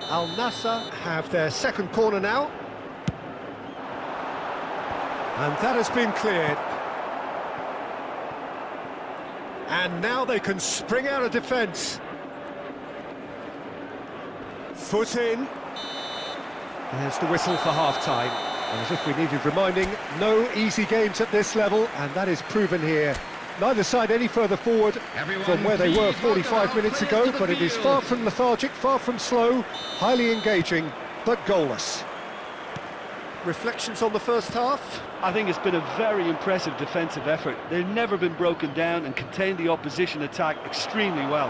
Al Nassr have their second corner now. And that has been cleared. And now they can spring out of defence. Foot in. There's the whistle for half-time. And as if we needed reminding, no easy games at this level, and that is proven here. Neither side any further forward from where they were 45 minutes ago, but it is far from lethargic, far from slow, highly engaging, but goalless. Reflections on the first half? I think it's been a very impressive defensive effort. They've never been broken down and contained the opposition attack extremely well.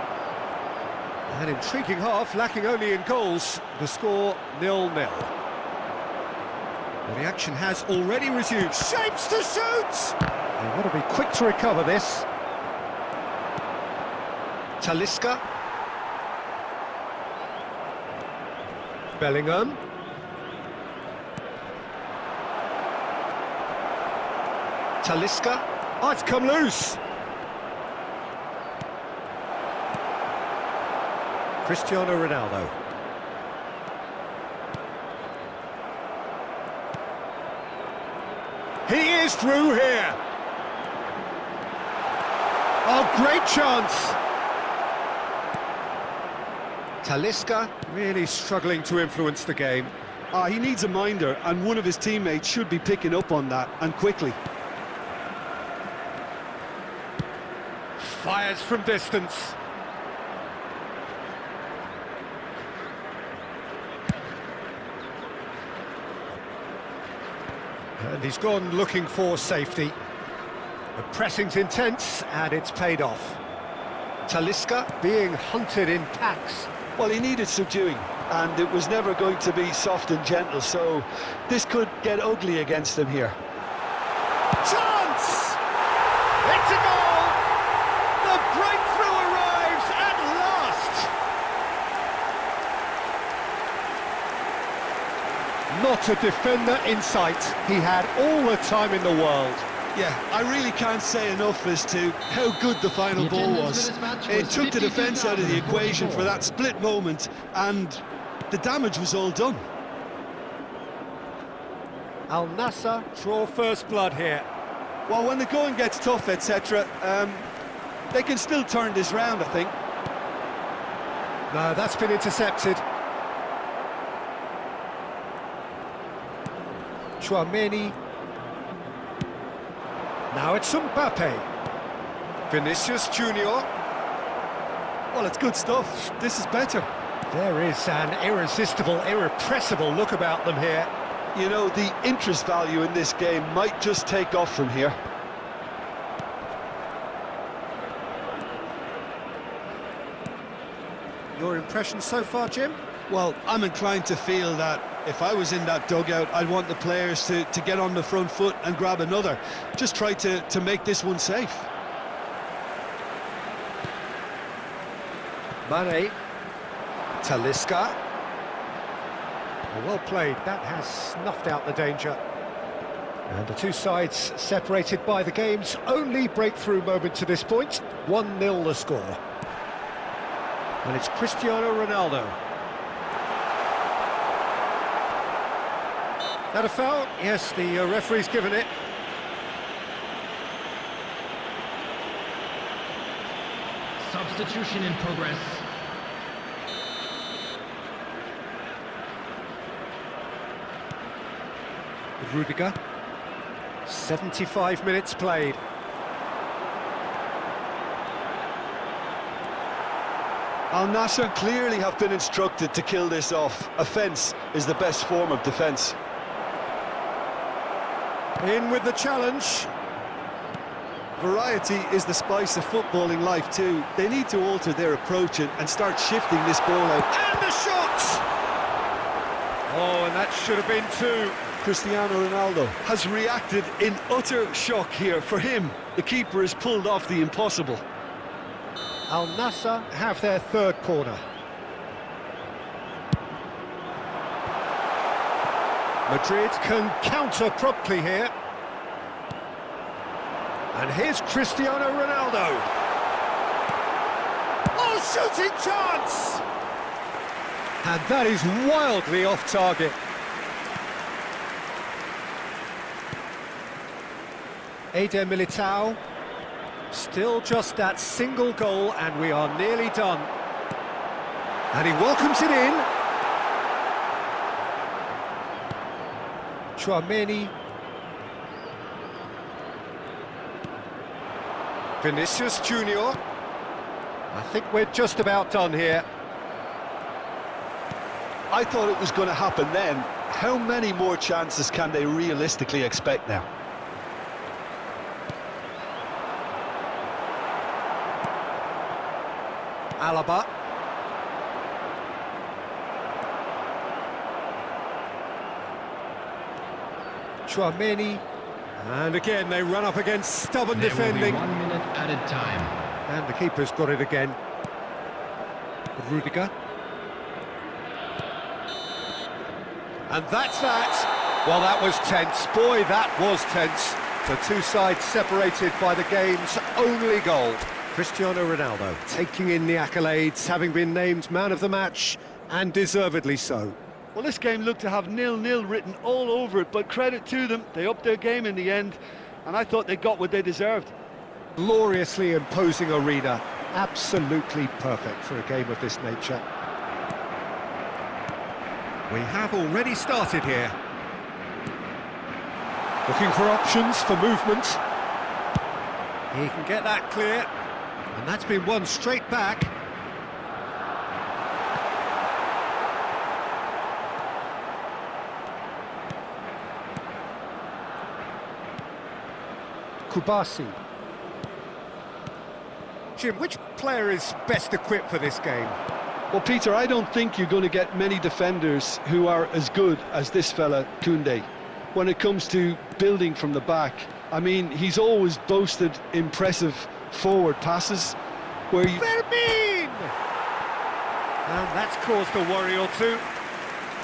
An intriguing half, lacking only in goals. The score 0-0. Well, the action has already resumed. Shapes to shoot! They want to be quick to recover this. Talisca. Bellingham. Talisca. Oh, it's come loose. Cristiano Ronaldo. He is through here. Oh, great chance. Talisca really struggling to influence the game. He needs a minder, and one of his teammates should be picking up on that, and quickly. Fires from distance. And he's gone looking for safety. The pressing's intense, and it's paid off. Talisca being hunted in packs. Well, he needed subduing, and it was never going to be soft and gentle, so this could get ugly against him here. Chance! It's a goal! The breakthrough arrives at last! Not a defender in sight. He had all the time in the world. Yeah, I really can't say enough as to how good the final ball was. It took the defence out of the equation for that split moment, and the damage was all done. Al Nassr draw first blood here. Well, when the going gets tough, etc., they can still turn this round, I think. No, that's been intercepted. Chouameni. Now it's Mbappe. Vinicius Junior. Well, it's good stuff. This is better. There is an irresistible, irrepressible look about them here. You know, the interest value in this game might just take off from here. Your impression so far, Jim? Well, I'm inclined to feel that if I was in that dugout, I'd want the players to get on the front foot and grab another. Just try to make this one safe. Mane. Talisca. Well played, that has snuffed out the danger. And the two sides separated by the game's only breakthrough moment to this point. 1-0 the score. And it's Cristiano Ronaldo. That a foul? Yes, the referee's given it. Substitution in progress. Rudiger. 75 minutes played. Al Nassr clearly have been instructed to kill this off. Offence is the best form of defence. In with the challenge. Variety is the spice of footballing life too. They need to alter their approach and start shifting this ball out. And the shot! Oh, and that should have been two. Cristiano Ronaldo has reacted in utter shock here. For him, the keeper has pulled off the impossible. Al Nassr have their third corner. Madrid can counter promptly here. And here's Cristiano Ronaldo. Oh, shooting chance! And that is wildly off target. Eder Militao. Still just that single goal, and we are nearly done. And he welcomes it in. Chouameni. Vinicius Junior. I think we're just about done here. I thought it was going to happen then. How many more chances can they realistically expect now? Alaba. Chouameni. And again, they run up against stubborn defending. There will be 1 minute added time. And the keeper's got it again. Rudiger. And that's that. Well, that was tense. Boy, that was tense. The two sides separated by the game's only goal. Cristiano Ronaldo taking in the accolades, having been named man of the match, and deservedly so. Well, this game looked to have 0-0 written all over it, but credit to them, they upped their game in the end, and I thought they got what they deserved. Gloriously imposing arena, absolutely perfect for a game of this nature. We have already started here. Looking for options for movement. He can get that clear, and that's been won straight back. Kubasi. Jim, which player is best equipped for this game? Well, Peter, I don't think you're going to get many defenders who are as good as this fella, Koundé. When it comes to building from the back, I mean, he's always boasted impressive forward passes where you... Bermain! And that's caused a worry or two.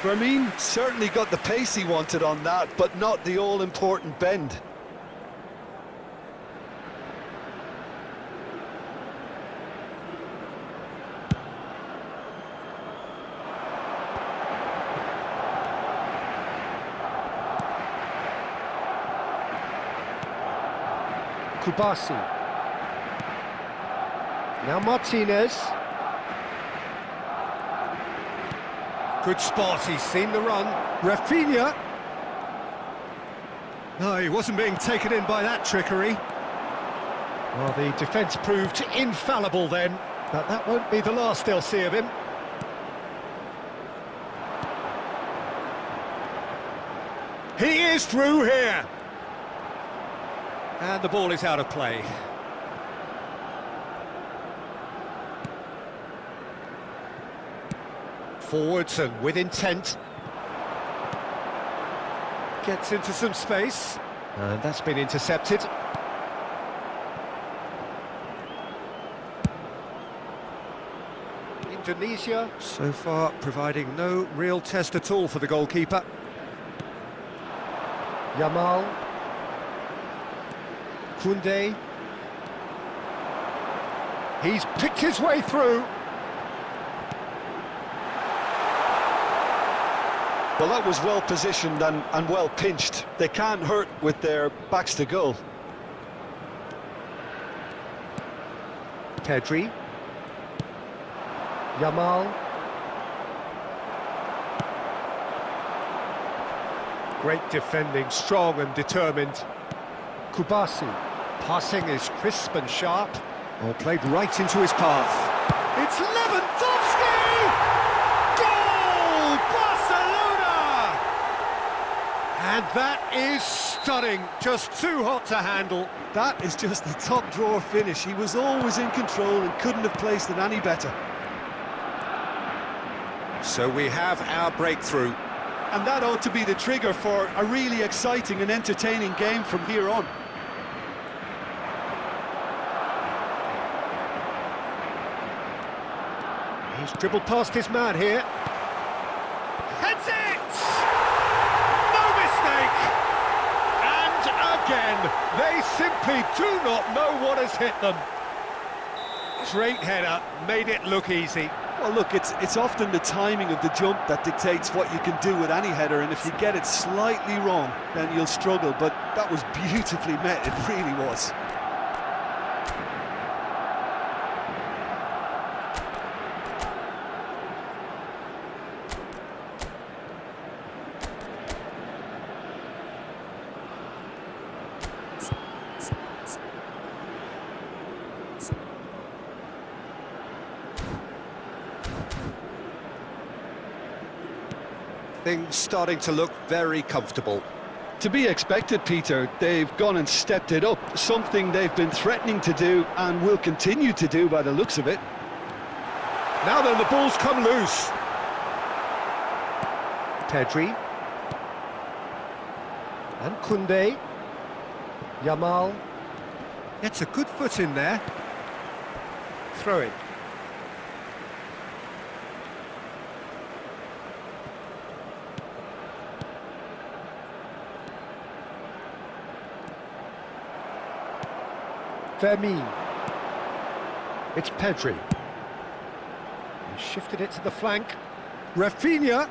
Bermain certainly got the pace he wanted on that, but not the all-important bend. Kubasi. Now Martinez. Good spot, he's seen the run. Rafinha. No, he wasn't being taken in by that trickery. Well, the defence proved infallible then, but that won't be the last they'll see of him. He is through here. And the ball is out of play. Forwards and with intent. Gets into some space. And that's been intercepted. Indonesia, so far, providing no real test at all for the goalkeeper. Yamal. Koundé. He's picked his way through. Well, that was well positioned and well pinched. They can't hurt with their backs to goal. Pedri. Yamal. Great defending, strong and determined. Kubasi. Passing is crisp and sharp. Or played right into his path. It's Lewandowski! Goal! Barcelona! And that is stunning. Just too hot to handle. That is just the top drawer finish. He was always in control and couldn't have placed it any better. So we have our breakthrough. And that ought to be the trigger for a really exciting and entertaining game from here on. He's dribbled past his man here. Heads it! No mistake! And again, they simply do not know what has hit them. Straight header, made it look easy. Well, look, it's often the timing of the jump that dictates what you can do with any header, and if you get it slightly wrong, then you'll struggle, but that was beautifully met, it really was. Things starting to look very comfortable. To be expected, Peter. They've gone and stepped it up, something they've been threatening to do and will continue to do by the looks of it. Now then, the ball's come loose. Pedri. And Koundé. Yamal. Gets a good foot in there. Throw it. Bermain. It's Pedri. He shifted it to the flank. Rafinha.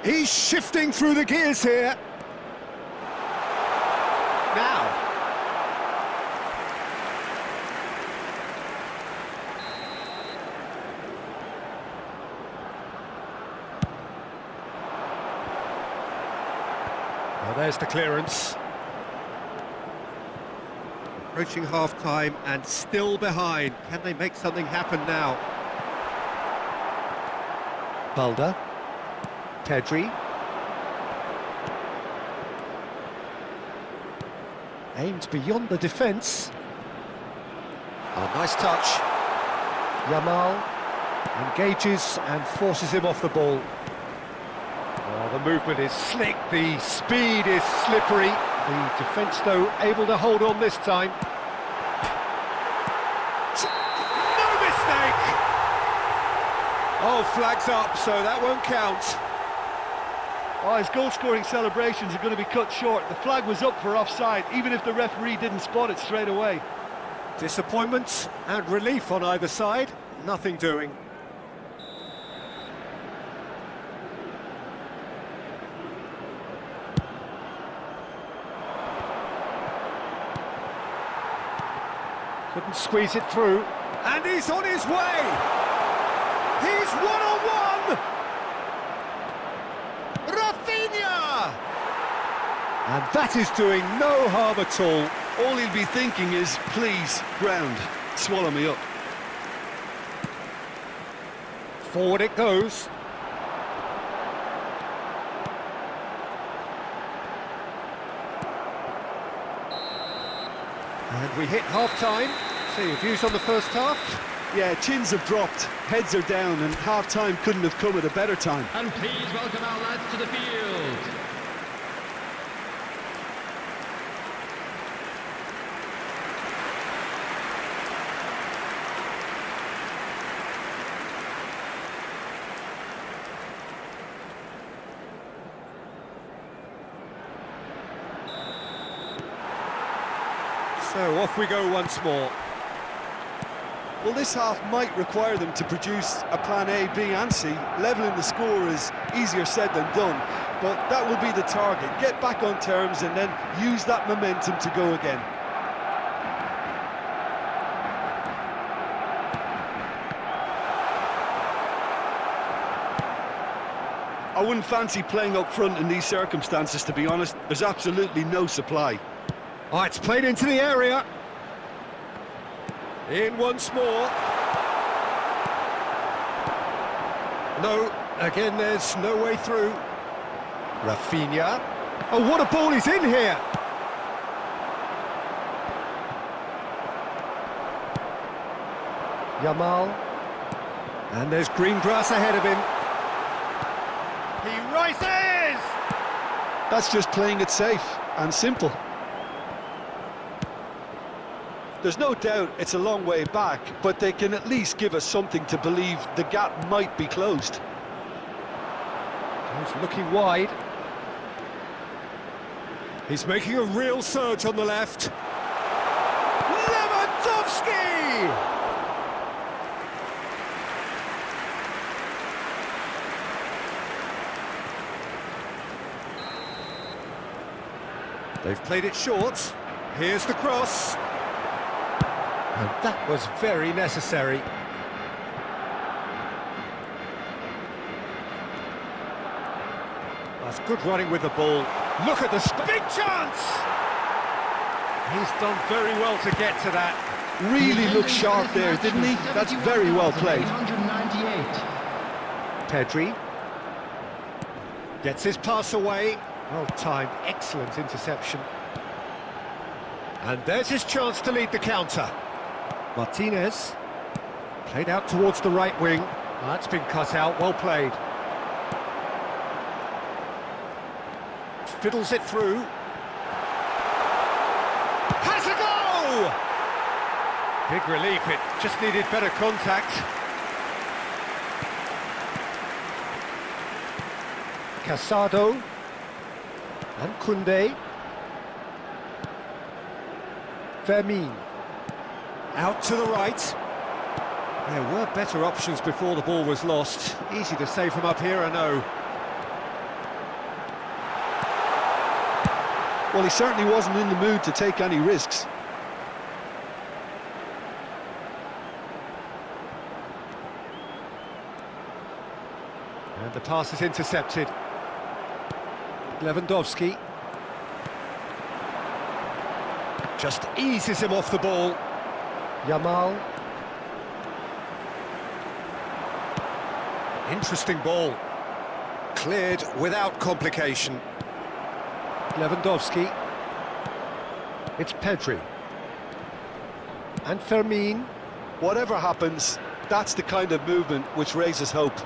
He's shifting through the gears here. Now. Well, there's the clearance. Approaching half-time and still behind. Can they make something happen now? Balda. Pedri. Aimed beyond the defence. Oh, nice touch. Yamal engages and forces him off the ball. Oh, the movement is slick, the speed is slippery. The defence, though, able to hold on this time. No mistake! Oh, flags up, so that won't count. Oh, his goal-scoring celebrations are going to be cut short. The flag was up for offside, even if the referee didn't spot it straight away. Disappointment and relief on either side, nothing doing. Couldn't squeeze it through, and he's on his way! He's one-on-one! Rafinha! And that is doing no harm at all. All he'll be thinking is, please, ground, swallow me up. Forward it goes. And we hit half-time. So your views on the first half? Yeah, chins have dropped, heads are down, and half-time couldn't have come at a better time. And please welcome our lads to the field. So off we go once more. Well, this half might require them to produce a plan A, B and C. Levelling the score is easier said than done, but that will be the target. Get back on terms and then use that momentum to go again. I wouldn't fancy playing up front in these circumstances, to be honest. There's absolutely no supply. Oh, it's played into the area. In once more. No, again there's no way through. Rafinha. Oh, what a ball he's in here! Yamal. And there's green grass ahead of him. He rises! That's just playing it safe and simple. There's no doubt it's a long way back, but they can at least give us something to believe the gap might be closed. He's looking wide. He's making a real surge on the left. Lewandowski! They've played it short. Here's the cross. And that was very necessary. That's good running with the ball. Look at the big chance! He's done very well to get to that. Really looked sharp there, didn't he? That's very well played. 198. Pedri gets his pass away. Well timed, excellent interception. And there's his chance to lead the counter. Martinez played out towards the right wing. That's been cut out, well played. Fiddles it through. Has a go! Big relief, it just needed better contact. Casado and Koundé. Bermain. Out to the right. There were better options before the ball was lost. Easy to say from up here, I know. Well, he certainly wasn't in the mood to take any risks. And the pass is intercepted. Lewandowski just eases him off the ball. Yamal. Interesting ball. Cleared without complication. Lewandowski. It's Pedri. And Fermin. Whatever happens, that's the kind of movement which raises hope.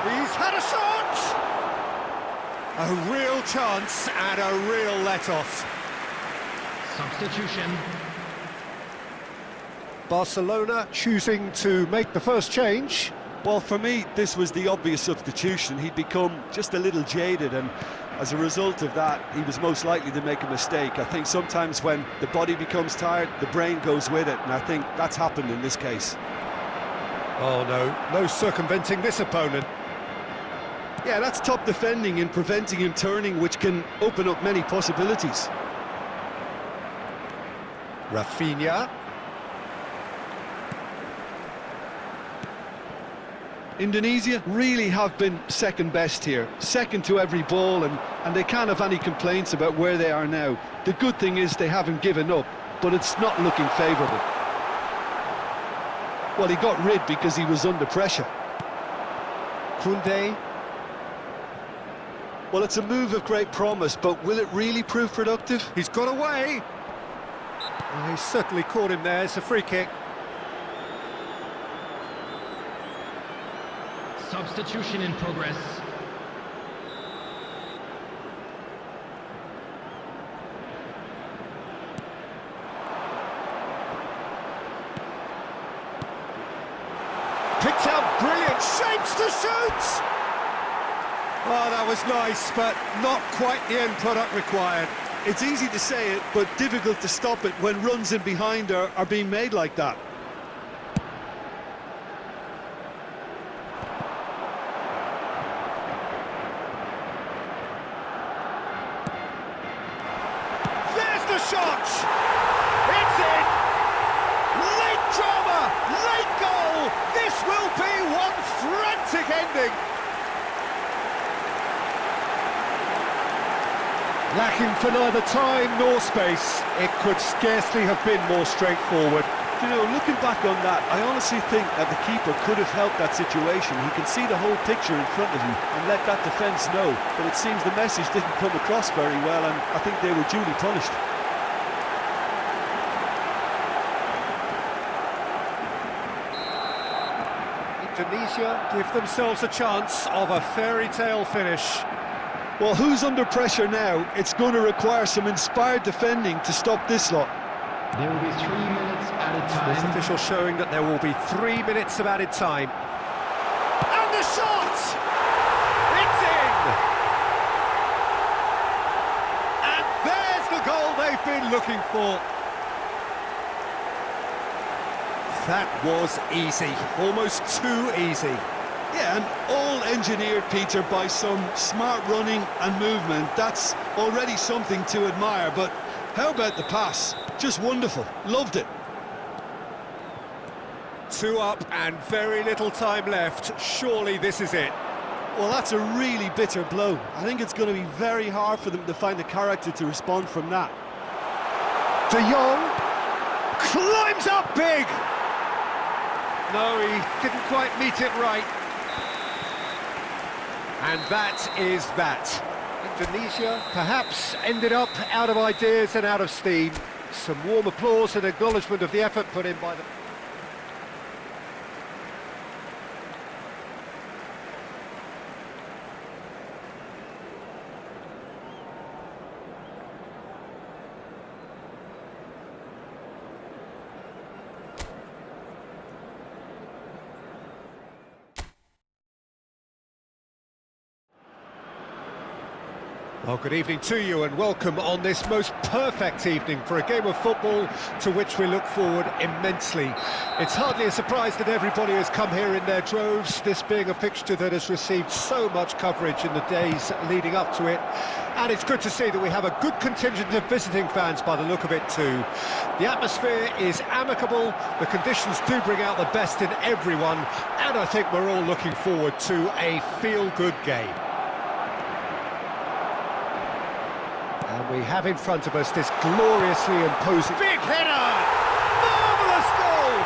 He's had a shot! A real chance and a real let-off. Substitution. Barcelona choosing to make the first change. Well, for me, this was the obvious substitution. He'd become just a little jaded, and as a result of that, he was most likely to make a mistake. I think sometimes when the body becomes tired, the brain goes with it, and I think that's happened in this case. Oh no circumventing this opponent. Yeah, that's top defending and preventing him turning, which can open up many possibilities. Rafinha. Indonesia really have been second best here, second to every ball, and they can't have any complaints about where they are now. The good thing is they haven't given up, but it's not looking favourable. Well, he got rid because he was under pressure. Koundé. Well, it's a move of great promise, but will it really prove productive? He's got away. Well, he certainly caught him there. It's a free kick. Substitution in progress. Picked out brilliant shapes to shoot! Oh, that was nice, but not quite the end product required. It's easy to say it, but difficult to stop it when runs in behind are being made like that. There's the shot! It's in! Late drama! Late goal! This will be one frantic ending! Lacking for neither time nor space, it could scarcely have been more straightforward. You know, looking back on that, I honestly think that the keeper could have helped that situation. He can see the whole picture in front of him and let that defence know. But it seems the message didn't come across very well, and I think they were duly punished. Indonesia give themselves a chance of a fairy tale finish. Well, who's under pressure now? It's going to require some inspired defending to stop this lot. There will be 3 minutes added This time. official showing that there will be 3 minutes of added time. And the shot! It's in! And there's the goal they've been looking for. That was easy, almost too easy. Yeah, and all engineered, Peter, by some smart running and movement. That's already something to admire, but how about the pass? Just wonderful. Loved it. 2 up and very little time left. Surely this is it. Well, that's a really bitter blow. I think it's going to be very hard for them to find the character to respond from that. De Jong climbs up big. No, he didn't quite meet it right. And that is that. Indonesia perhaps ended up out of ideas and out of steam. Some warm applause and acknowledgement of the effort put in by the... Well, good evening to you and welcome on this most perfect evening for a game of football to which we look forward immensely. It's hardly a surprise that everybody has come here in their droves, this being a fixture that has received so much coverage in the days leading up to it. And it's good to see that we have a good contingent of visiting fans by the look of it too. The atmosphere is amicable, the conditions do bring out the best in everyone, and I think we're all looking forward to a feel-good game. And we have in front of us this gloriously imposing... Big header! Marvellous goal!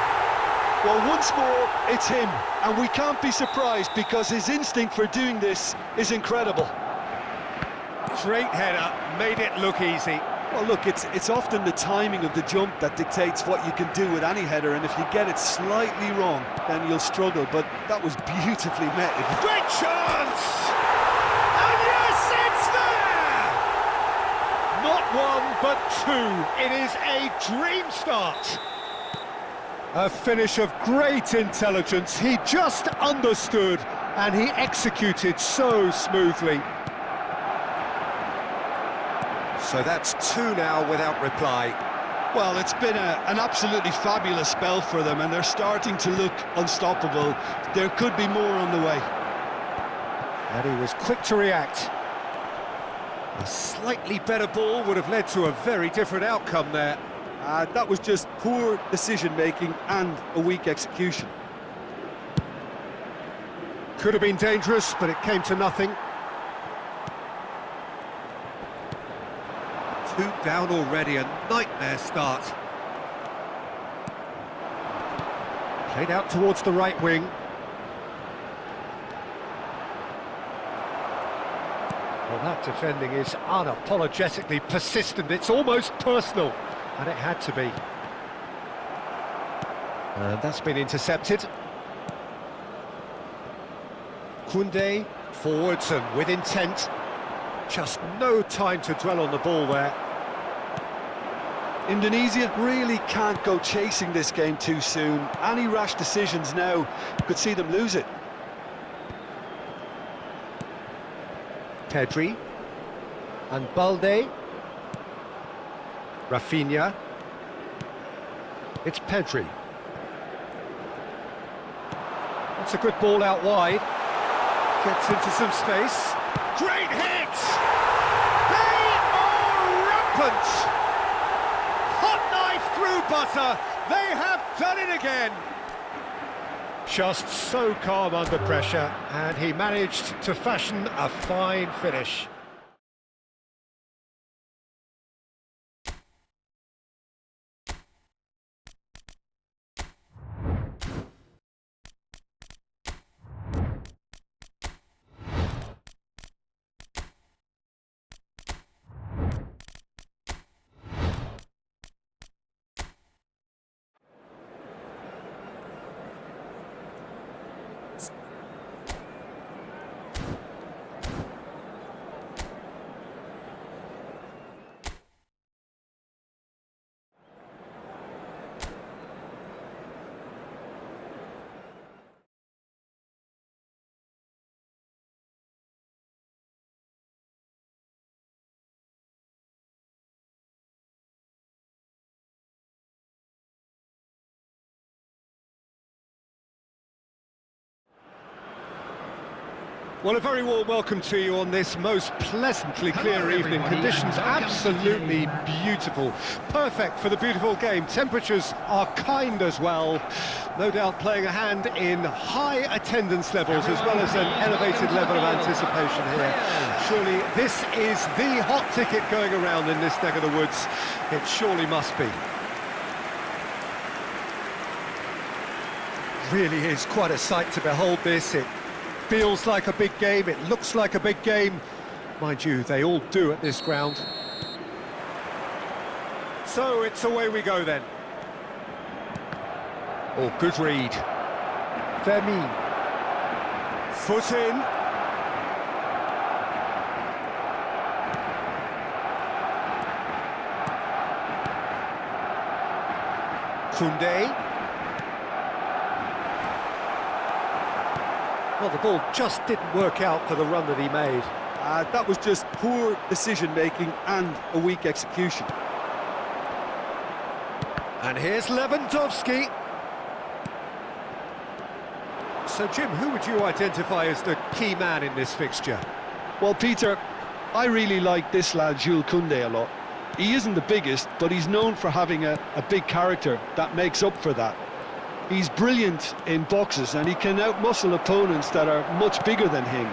Well, once more, it's him. And we can't be surprised because his instinct for doing this is incredible. Great header, made it look easy. Well, look, it's often the timing of the jump that dictates what you can do with any header, and if you get it slightly wrong, then you'll struggle, but that was beautifully met. Great chance! And yes, it's there! Not one, but two. It is a dream start. A finish of great intelligence. He just understood, and he executed so smoothly. So that's two now without reply. Well, it's been an absolutely fabulous spell for them, and they're starting to look unstoppable. There could be more on the way. And he was quick to react. A slightly better ball would have led to a very different outcome there. That was just poor decision-making and a weak execution. Could have been dangerous, but it came to nothing. Two down already, a nightmare start. Played out towards the right wing. Well, that defending is unapologetically persistent. It's almost personal, and it had to be. And that's been intercepted. Koundé, forwards and with intent. Just no time to dwell on the ball there. Indonesia really can't go chasing this game too soon. Any rash decisions now could see them lose it. Pedri. And Balde. Rafinha. It's Pedri. That's a good ball out wide. Gets into some space. Great hit! They are rampant! Hot knife through butter. They have done it again. Just so calm under pressure, and he managed to fashion a fine finish. Well, a very warm welcome to you on this most pleasantly clear Hello, evening. everybody, Conditions and welcome absolutely beautiful. Perfect for the beautiful game. Temperatures are kind as well. No doubt playing a hand in high attendance levels as well as an elevated level of anticipation here. Surely this is the hot ticket going around in this neck of the woods. It surely must be. Really is quite a sight to behold this. It feels like a big game, it looks like a big game. Mind you, they all do at this ground. So it's away we go then. Oh, good read. Bermain. Foot in. Koundé. Well, the ball just didn't work out for the run that he made. That was just poor decision-making and a weak execution. And here's Lewandowski. So, Jim, who would you identify as the key man in this fixture? Well, Peter, I really like this lad, Jules Koundé, a lot. He isn't the biggest, but he's known for having a big character that makes up for that. He's brilliant in boxes, and he can outmuscle opponents that are much bigger than him.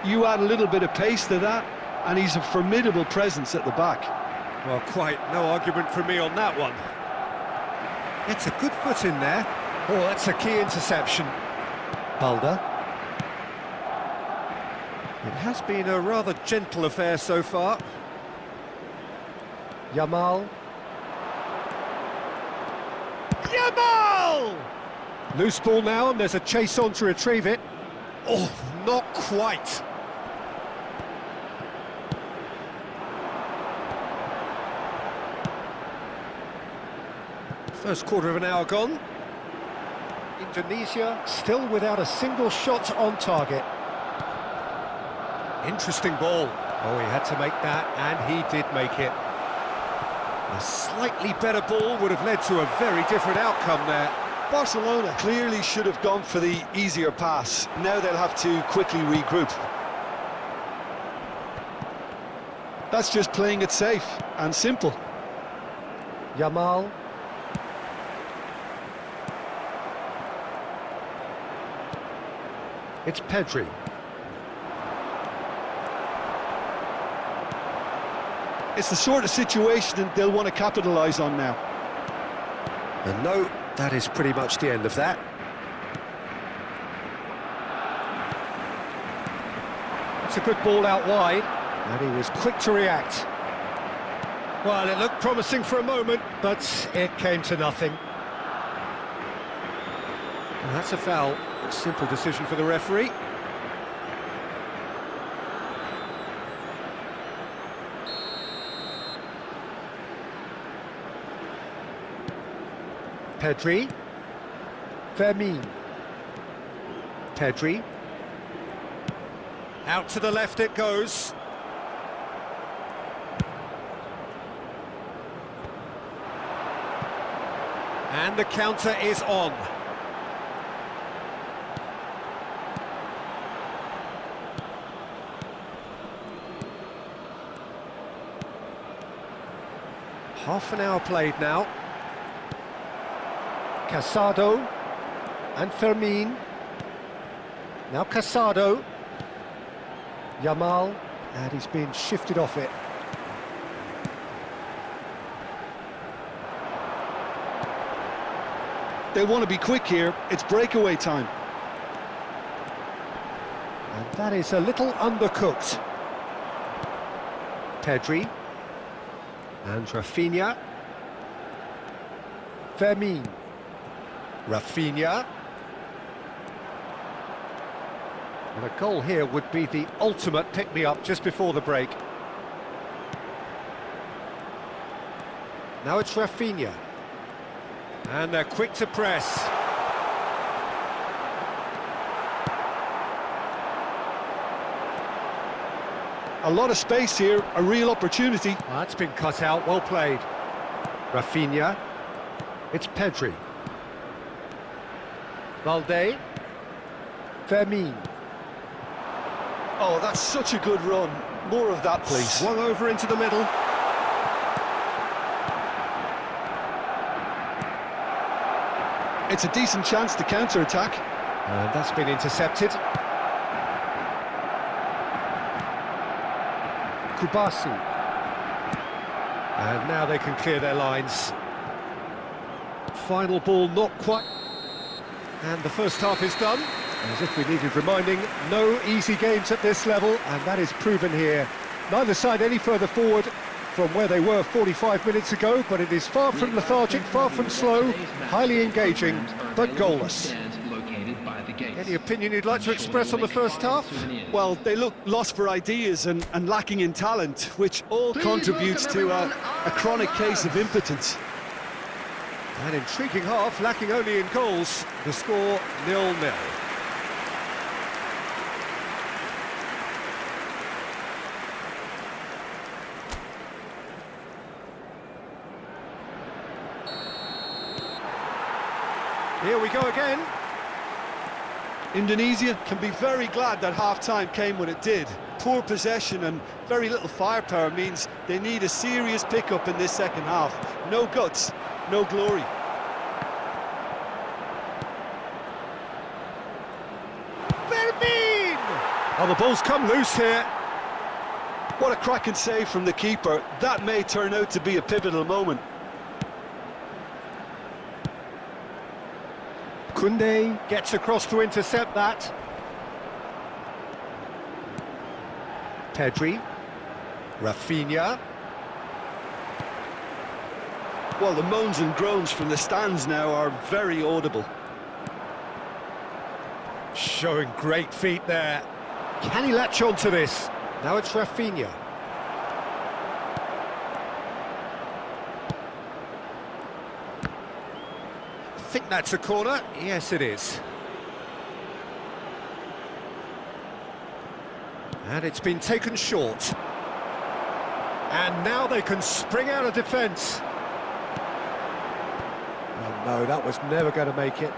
You add a little bit of pace to that, and he's a formidable presence at the back. Well, quite no argument from me on that one. It's a good foot in there. Oh, that's a key interception. Balde. It has been a rather gentle affair so far. Yamal. Yamal! Loose ball now, and there's a chase on to retrieve it. Oh, not quite. First quarter of an hour gone. Indonesia still without a single shot on target. Interesting ball. Oh, he had to make that, and he did make it. A slightly better ball would have led to a very different outcome there. Barcelona clearly should have gone for the easier pass. Now they'll have to quickly regroup. That's just playing it safe and simple. Yamal. It's Pedri. It's the sort of situation they'll want to capitalise on now. And no, that is pretty much the end of that. It's a good ball out wide, and he was quick to react. Well, it looked promising for a moment, but it came to nothing. And that's a foul. A simple decision for the referee. Pedri. Bermain. Pedri. Out to the left it goes. And the counter is on. Half an hour played now. Casado and Fermin. Now Casado. Yamal, and he's been shifted off it. They want to be quick here. It's breakaway time. And that is a little undercooked. Pedri. And Rafinha. Bermain. Rafinha. And a goal here would be the ultimate pick-me-up just before the break. Now it's Rafinha. And they're quick to press. A lot of space here, a real opportunity. Well, that's been cut out, well played. Rafinha. It's Pedri. Valde. Bermain. Oh, that's such a good run. More of that, please. Swung over into the middle. It's a decent chance to counter-attack. And that's been intercepted. Kubasi. And now they can clear their lines. Final ball not quite. And the first half is done. As if we needed reminding, no easy games at this level, and that is proven here. Neither side any further forward from where they were 45 minutes ago, but it is far from lethargic, far from slow, highly engaging, but goalless. Any opinion you'd like to express on the first half? Well, they look lost for ideas and lacking in talent, which all contributes to a chronic case of impotence. An intriguing half, lacking only in goals. The score 0-0. Here we go again. Indonesia can be very glad that half-time came when it did. Poor possession and very little firepower means they need a serious pickup in this second half. No guts, no glory. Bermain! Oh, the ball's come loose here. What a cracking save from the keeper. That may turn out to be a pivotal moment. Koundé gets across to intercept that. Pedri. Rafinha. Well, the moans and groans from the stands now are very audible. Showing great feet there. Can he latch on to this? Now it's Rafinha. I think that's a corner. Yes, it is. And it's been taken short. And now they can spring out of defence. Oh no, that was never going to make it.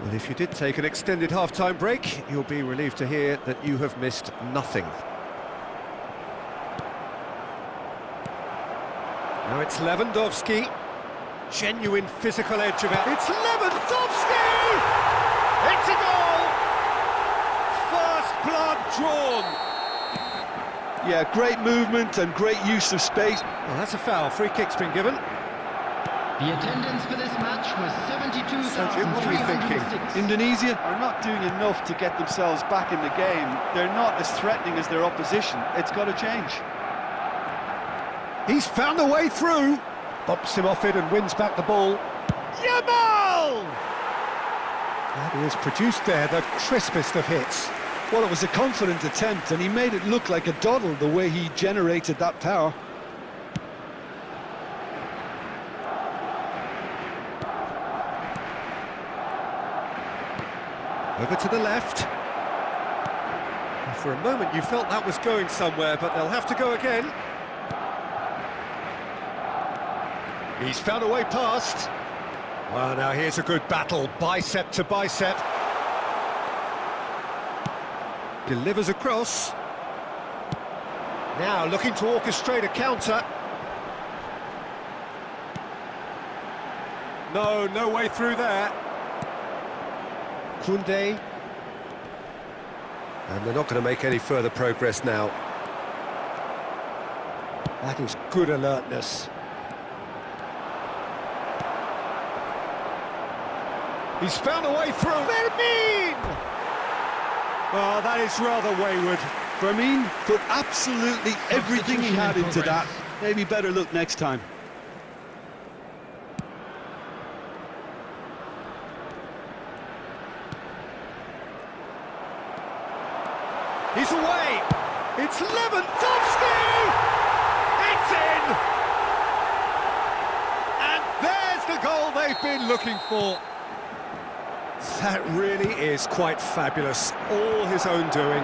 Well, if you did take an extended half-time break, you'll be relieved to hear that you have missed nothing. Now it's Lewandowski. Genuine physical edge about. It's Lewandowski! It's a goal! First blood drawn. Yeah, great movement and great use of space. Well, that's a foul. Free kick's been given. The attendance for this match was Jim, what are you thinking? 72,306. Indonesia are not doing enough to get themselves back in the game. They're not as threatening as their opposition. It's got to change. He's found a way through. Bops him off it and wins back the ball. Yamal! That is produced there, the crispest of hits. Well, it was a confident attempt, and he made it look like a doddle the way he generated that power. Over to the left. For a moment you felt that was going somewhere, but they'll have to go again. He's found a way past. Well, now here's a good battle, bicep to bicep. Delivers across. Now looking to orchestrate a counter. No way through there. Koundé. And they're not going to make any further progress now. That is good alertness. He's found a way through. Bermain! Oh, that is rather wayward. Bermain put absolutely everything he had into that. Maybe better look next time. He's away! It's Lewandowski! It's in! And there's the goal they've been looking for. That really is quite fabulous. All his own doing.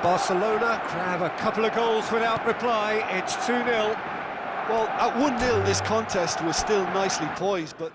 Barcelona grab a couple of goals without reply. It's 2-0. Well, at 1-0 this contest was still nicely poised, but...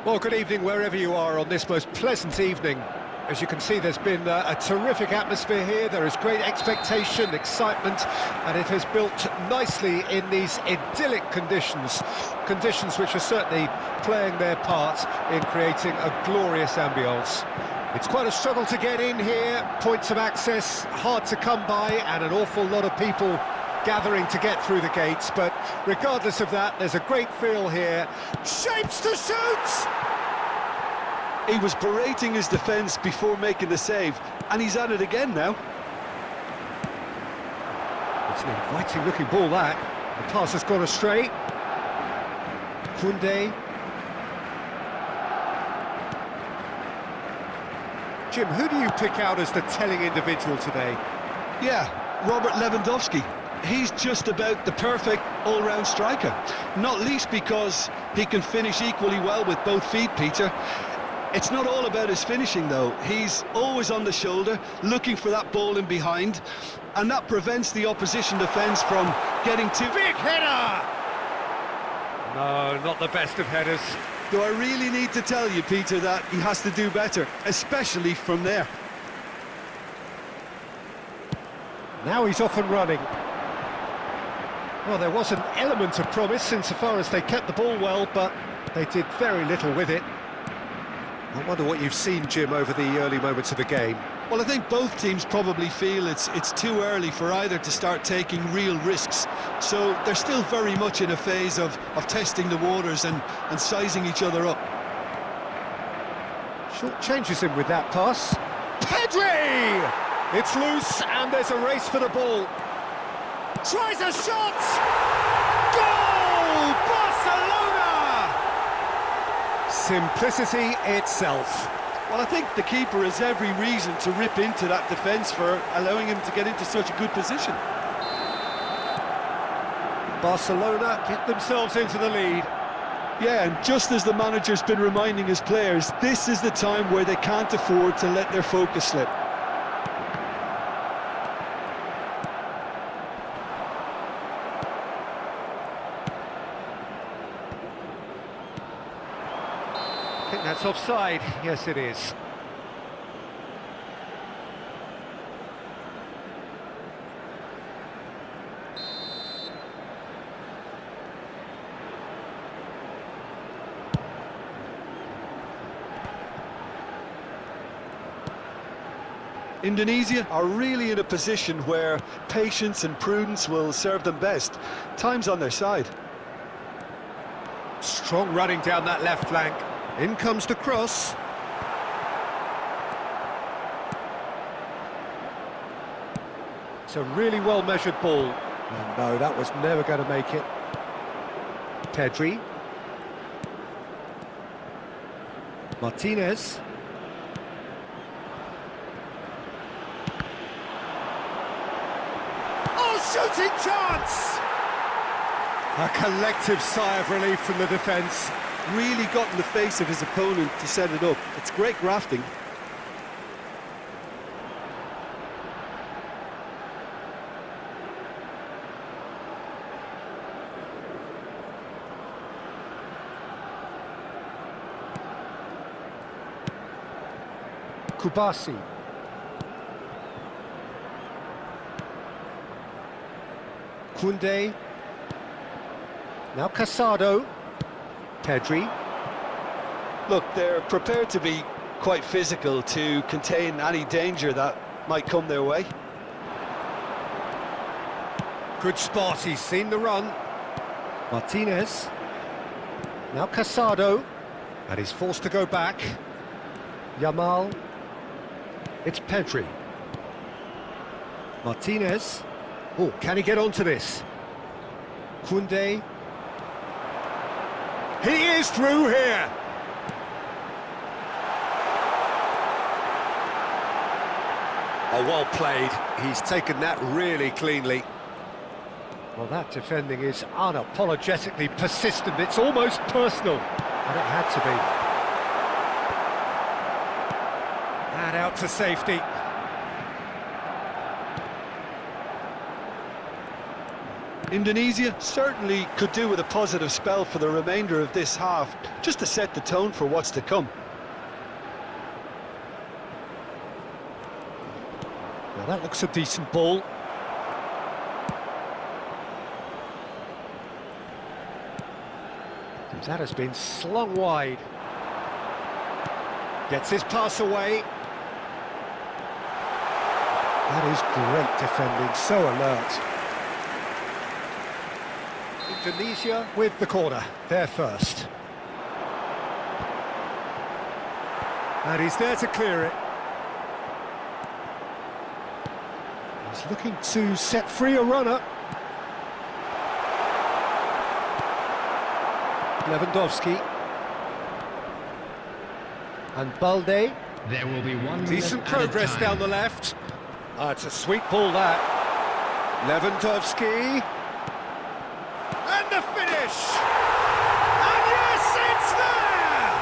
Well, good evening wherever you are on this most pleasant evening. As you can see, there's been a terrific atmosphere here. There is great expectation, excitement, and it has built nicely in these idyllic conditions. Conditions which are certainly playing their part in creating a glorious ambience. It's quite a struggle to get in here, points of access hard to come by, and an awful lot of people gathering to get through the gates, but regardless of that, there's a great feel here. Shapes to shoot! He was berating his defence before making the save, and he's at it again now. It's an inviting looking ball, that. The pass has gone astray. Koundé. Jim, who do you pick out as the telling individual today? Yeah, Robert Lewandowski. He's just about the perfect all-round striker, not least because he can finish equally well with both feet, Peter. It's not all about his finishing, though. He's always on the shoulder, looking for that ball in behind, and that prevents the opposition defence from getting too... Big header! No, not the best of headers. Do I really need to tell you, Peter, that he has to do better, especially from there? Now he's off and running. Well, there was an element of promise insofar as they kept the ball well, but they did very little with it. I wonder what you've seen, Jim, over the early moments of the game. Well, I think both teams probably feel it's too early for either to start taking real risks. So they're still very much in a phase of testing the waters and sizing each other up. Short changes him with that pass. Pedri! It's loose and there's a race for the ball. Tries a shot! Goal! Barcelona! Simplicity itself. Well, I think the keeper has every reason to rip into that defence for allowing him to get into such a good position. Barcelona get themselves into the lead. Yeah, and just as the manager's been reminding his players, this is the time where they can't afford to let their focus slip. I think that's offside. Yes, it is. Indonesia are really in a position where patience and prudence will serve them best. Time's on their side. Strong running down that left flank. In comes the cross. It's a really well-measured ball. And no, that was never going to make it. Pedri. Martinez. Oh, shooting chance! A collective sigh of relief from the defence. Really got in the face of his opponent to set it up. It's great grafting. Kubasi. Koundé. Now Casado. Pedri. Look, they're prepared to be quite physical to contain any danger that might come their way. Good spot, he's seen the run. Martinez. Now Casado. And he's forced to go back. Yamal. It's Pedri. Martinez. Oh, can he get onto this? Koundé. He is through here. Oh, well played. He's taken that really cleanly. Well, that defending is unapologetically persistent. It's almost personal. And it had to be. And out to safety. Indonesia certainly could do with a positive spell for the remainder of this half, just to set the tone for what's to come. Well, that looks a decent ball. That has been slung wide. Gets his pass away. That is great defending, so alert. Indonesia with the corner, there first. And he's there to clear it. He's looking to set free a runner. Lewandowski. And Balde. There will be one Decent minute at a progress time. down the left. It's a sweet ball, that. Lewandowski. And the finish! And yes, it's there!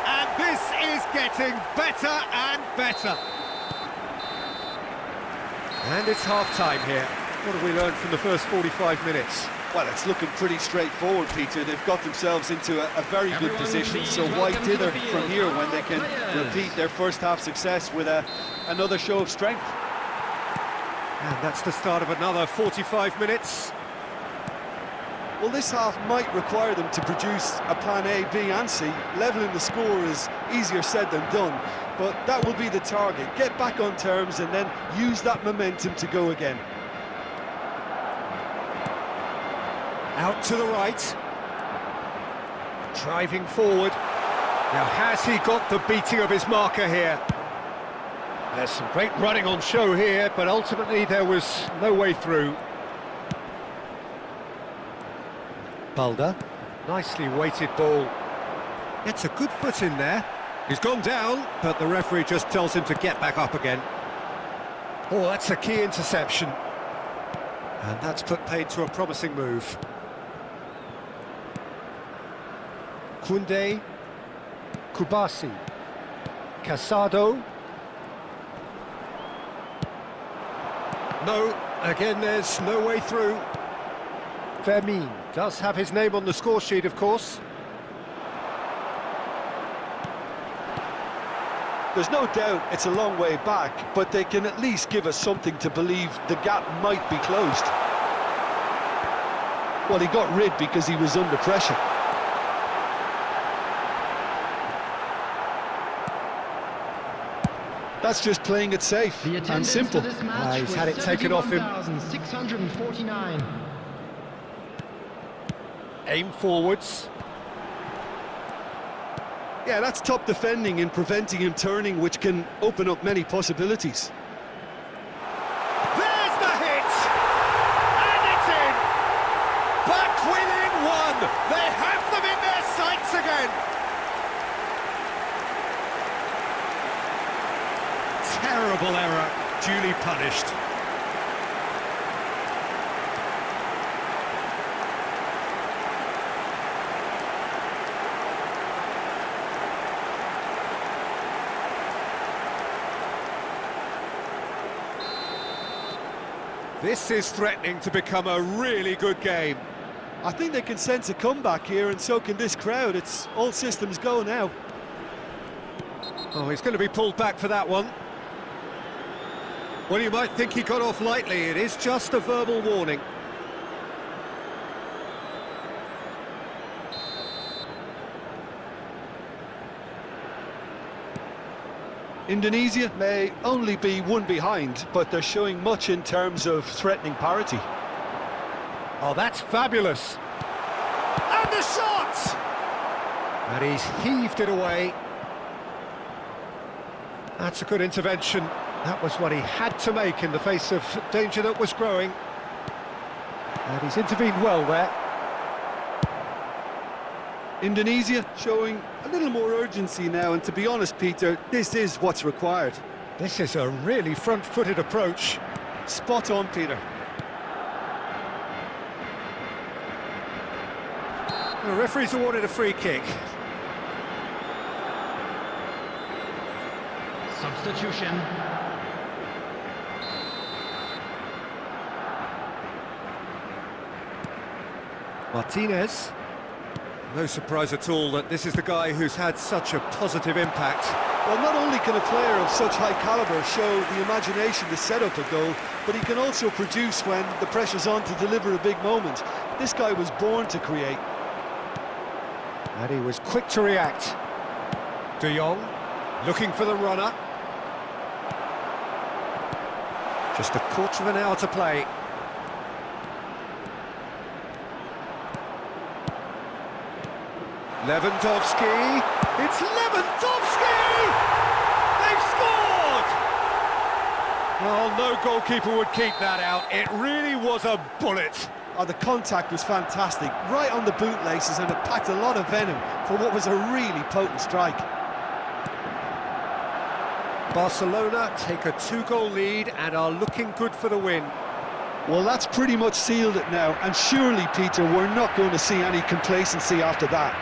And this is getting better and better. And it's half-time here. What have we learned from the first 45 minutes? Well, it's looking pretty straightforward, Peter. They've got themselves into a very good Everyone position, please so why welcome to the dither field from here when they our can players. repeat their first half success with another show of strength? And that's the start of another 45 minutes. Well, this half might require them to produce a plan A, B and C. Levelling the score is easier said than done, but that will be the target. Get back on terms and then use that momentum to go again. Out to the right. Driving forward. Now, has he got the beating of his marker here? There's some great running on show here, but ultimately there was no way through. Balda. Nicely weighted ball. Gets a good foot in there. He's gone down, but the referee just tells him to get back up again. Oh, that's a key interception. And that's put paid to a promising move. Koundé, Kubasi, Casado. No, again there's no way through. Bermain does have his name on the score sheet, of course. There's no doubt it's a long way back, but they can at least give us something to believe the gap might be closed. Well, he got rid because he was under pressure. That's just playing it safe The and attendance simple. for this match He's was had it taken off him. 71,649. Aim forwards. Yeah, that's top defending in preventing him turning, which can open up many possibilities. There's the hit! And it's in! Back within one! They have them in their sights again! Terrible error, duly punished. This is threatening to become a really good game. I think they can sense a comeback here, and so can this crowd. It's all systems go now. Oh, he's going to be pulled back for that one. Well, you might think he got off lightly. It is just a verbal warning. Indonesia may only be one behind, but they're showing much in terms of threatening parity. Oh, that's fabulous. And the shot! And he's heaved it away. That's a good intervention. That was what he had to make in the face of danger that was growing. And he's intervened well there. Indonesia showing a little more urgency now, and to be honest, Peter, this is what's required. This is a really front-footed approach. Spot on, Peter. The referee's awarded a free kick. Substitution. Martinez. No surprise at all that this is the guy who's had such a positive impact. Well, not only can a player of such high calibre show the imagination to set up a goal, but he can also produce when the pressure's on to deliver a big moment. This guy was born to create. And he was quick to react. De Jong, looking for the runner. Just a quarter of an hour to play. Lewandowski. It's Lewandowski! They've scored! Well, no goalkeeper would keep that out. It really was a bullet. Oh, the contact was fantastic, right on the bootlaces, and it packed a lot of venom for what was a really potent strike. Barcelona take a 2-goal lead and are looking good for the win. Well, that's pretty much sealed it now, and surely, Peter, we're not going to see any complacency after that.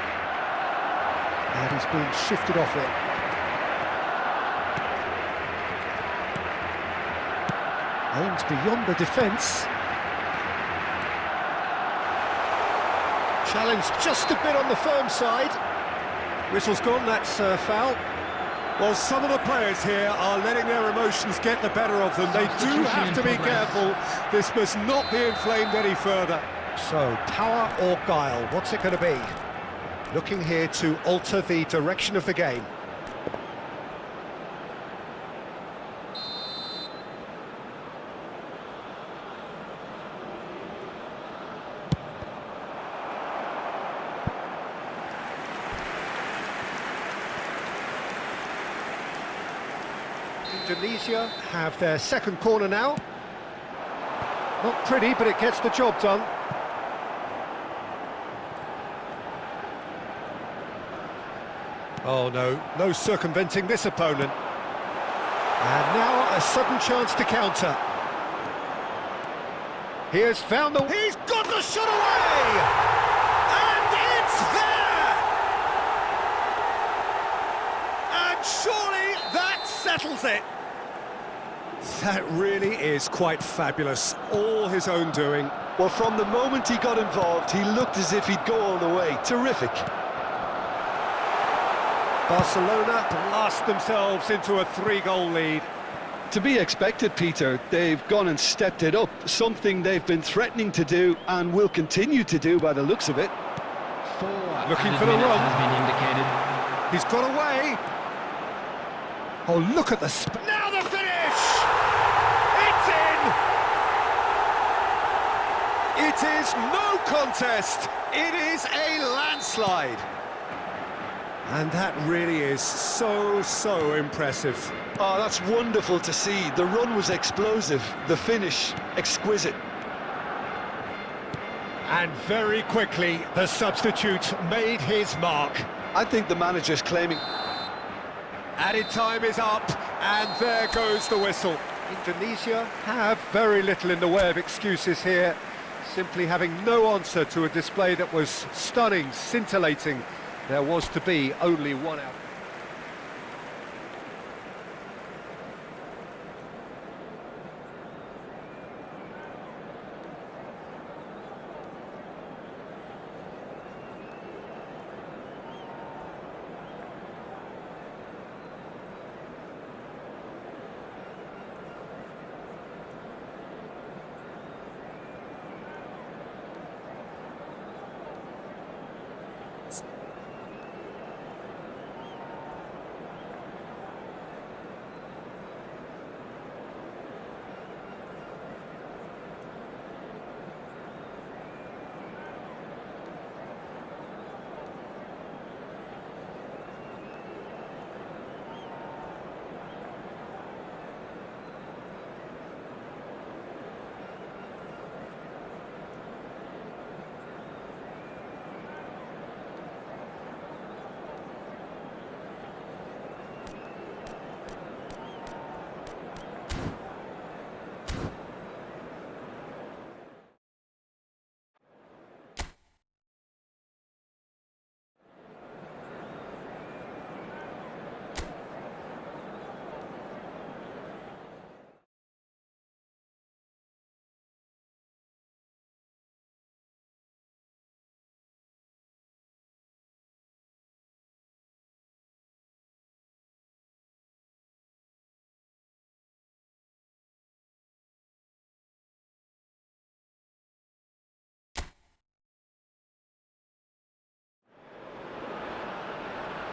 And he's being shifted off it. Aims beyond the defence. Challenge just a bit on the firm side. Whistle's gone, that's foul. Well, some of the players here are letting their emotions get the better of them. They do have to be careful. This must not be inflamed any further. So, power or guile, what's it going to be? Looking here to alter the direction of the game. Indonesia have their second corner now. Not pretty, but it gets the job done. Oh no, no circumventing this opponent. And now a sudden chance to counter. Here's found the... He's got the shot away! And it's there! And surely that settles it. That really is quite fabulous. All his own doing. Well, from the moment he got involved, he looked as if he'd go all the way. Terrific. Barcelona blast themselves into a 3-goal lead. To be expected, Peter. They've gone and stepped it up, something they've been threatening to do and will continue to do by the looks of it. Looking for the run. Has been indicated. He's got away. Oh, look at the... Now the finish! It's in! It is no contest. It is a landslide. And that really is so impressive. Oh, that's wonderful to see. The run was explosive, the finish exquisite. And very quickly, the substitute made his mark. I think the manager's claiming... Added time is up, and there goes the whistle. Indonesia have very little in the way of excuses here, simply having no answer to a display that was stunning, scintillating. There was to be only one out.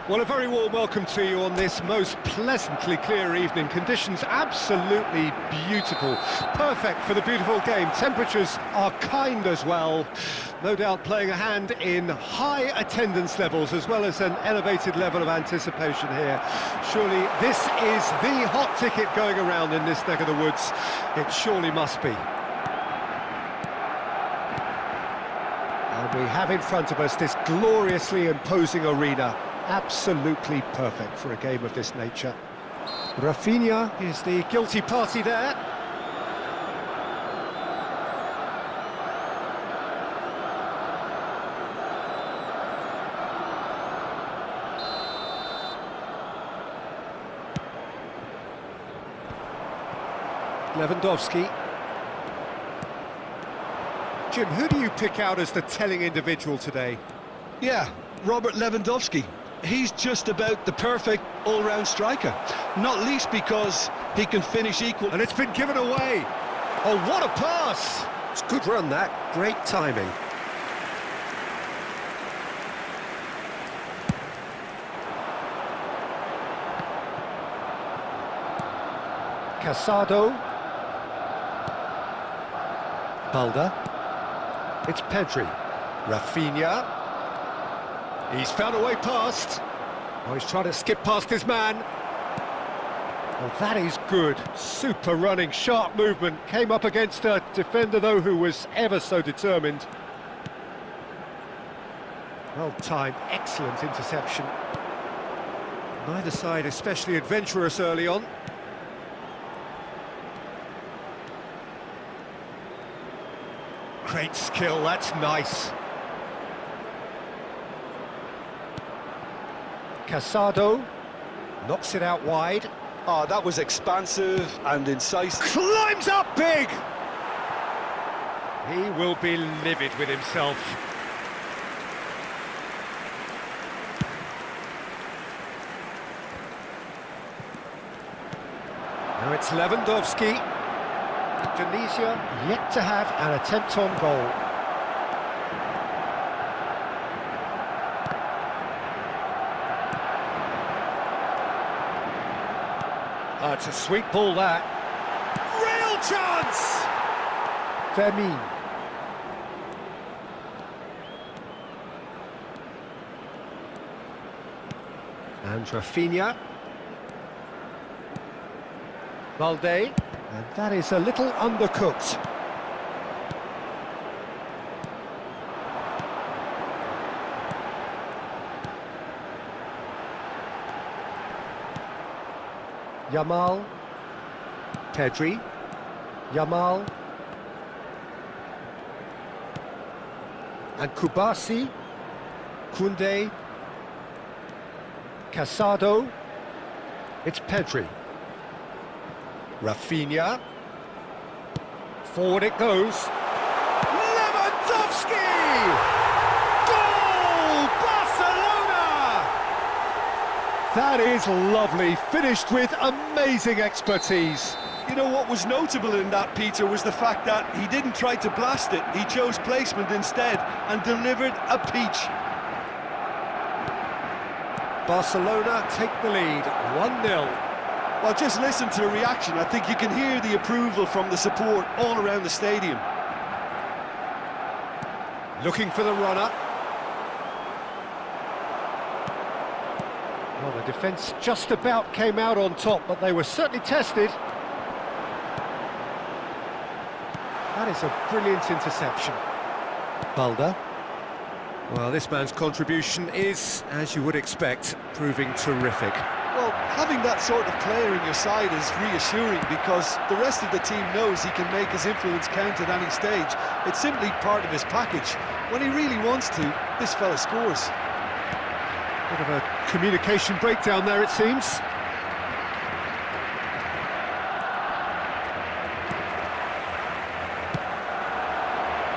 Well, a very warm welcome to you on this most pleasantly clear evening. Conditions absolutely beautiful. Perfect for the beautiful game. Temperatures are kind as well. No doubt playing a hand in high attendance levels as well as an elevated level of anticipation here. Surely this is the hot ticket going around in this neck of the woods. It surely must be. And we have in front of us this gloriously imposing arena. Absolutely perfect for a game of this nature. Rafinha is the guilty party there. Lewandowski. Jim, who do you pick out as the telling individual today? Yeah, Robert Lewandowski. He's just about the perfect all-round striker, not least because he can finish equal. And it's been given away. Oh, what a pass! It's a good run, that. Great timing. Casado. Balda. It's Pedri. Rafinha. He's found a way past. Oh, he's trying to skip past his man. Well, that is good. Super running, sharp movement. Came up against a defender, though, who was ever so determined. Well timed, excellent interception. Neither side especially adventurous early on. Great skill, that's nice. Casado knocks it out wide. Oh, that was expansive and incisive. Climbs up big! He will be livid with himself. Now it's Lewandowski. Tunisia yet to have an attempt on goal. It's a sweet ball, that. Real chance! Bermain. And Rafinha. Balde. And that is a little undercooked. Yamal. Pedri. Yamal. And Kubasi. Koundé. Casado. It's Pedri. Rafinha. Forward it goes. Lewandowski! Goal! Barcelona! That is lovely, finished with amazing expertise. You know what was notable in that, Peter, was the fact that he didn't try to blast it. He chose placement instead and delivered a peach. Barcelona take the lead, 1-0. Well, just listen to the reaction. I think you can hear the approval from the support all around the stadium. Looking for the runner. Well, the defence just about came out on top, but they were certainly tested. That is a brilliant interception. Balda. Well, this man's contribution is, as you would expect, proving terrific. Well, having that sort of player in your side is reassuring because the rest of the team knows he can make his influence count at any stage. It's simply part of his package. When he really wants to, this fella scores. Bit of a communication breakdown there, it seems.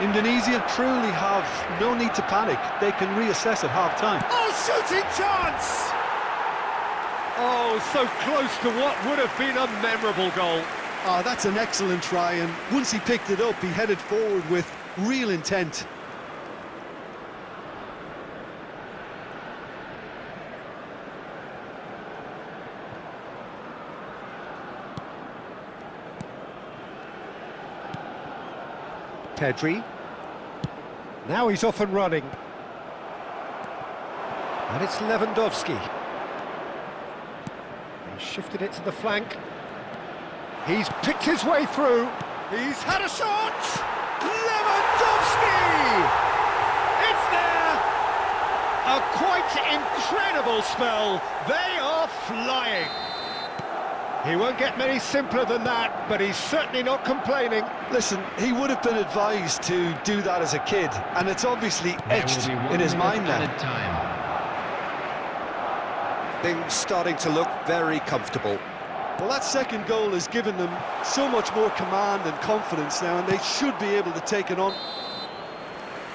Indonesia truly have no need to panic. They can reassess at half-time. Oh, shooting chance! Oh, so close to what would have been a memorable goal. Oh, that's an excellent try, and once he picked it up, he headed forward with real intent. Pedri. Now he's off and running. And it's Lewandowski. He's shifted it to the flank. He's picked his way through. He's had a shot! Lewandowski! It's there! A quite incredible spell. They are flying. He won't get many simpler than that, but he's certainly not complaining. Listen, he would have been advised to do that as a kid, and it's obviously etched in his mind now. Time. Things starting to look very comfortable. Well, that second goal has given them so much more command and confidence now, and they should be able to take it on.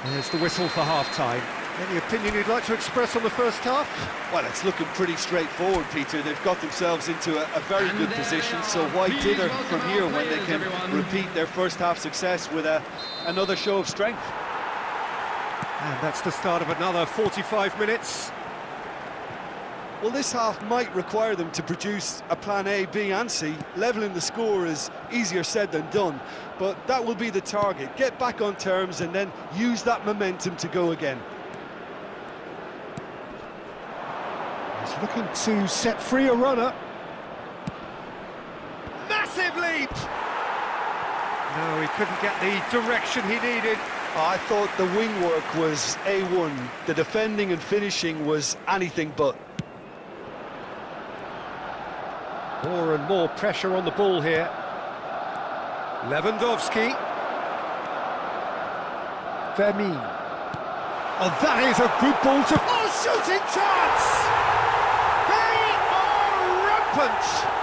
There's the whistle for half-time. Any opinion you'd like to express on the first half? Well, it's looking pretty straightforward, Peter. They've got themselves into a very And good there position, they so are. why Please dither welcome from our here when they players, can everyone. repeat their first half success with another show of strength? And that's the start of another 45 minutes. Well, this half might require them to produce a plan A, B and C. Levelling the score is easier said than done, but that will be the target. Get back on terms and then use that momentum to go again. He's looking to set free a runner. Massive leap! No, he couldn't get the direction he needed. I thought the wing work was A1. The defending and finishing was anything but. More and more pressure on the ball here. Lewandowski. Bermain. Oh, that is a good ball to... Oh, shooting chance! They are rampant!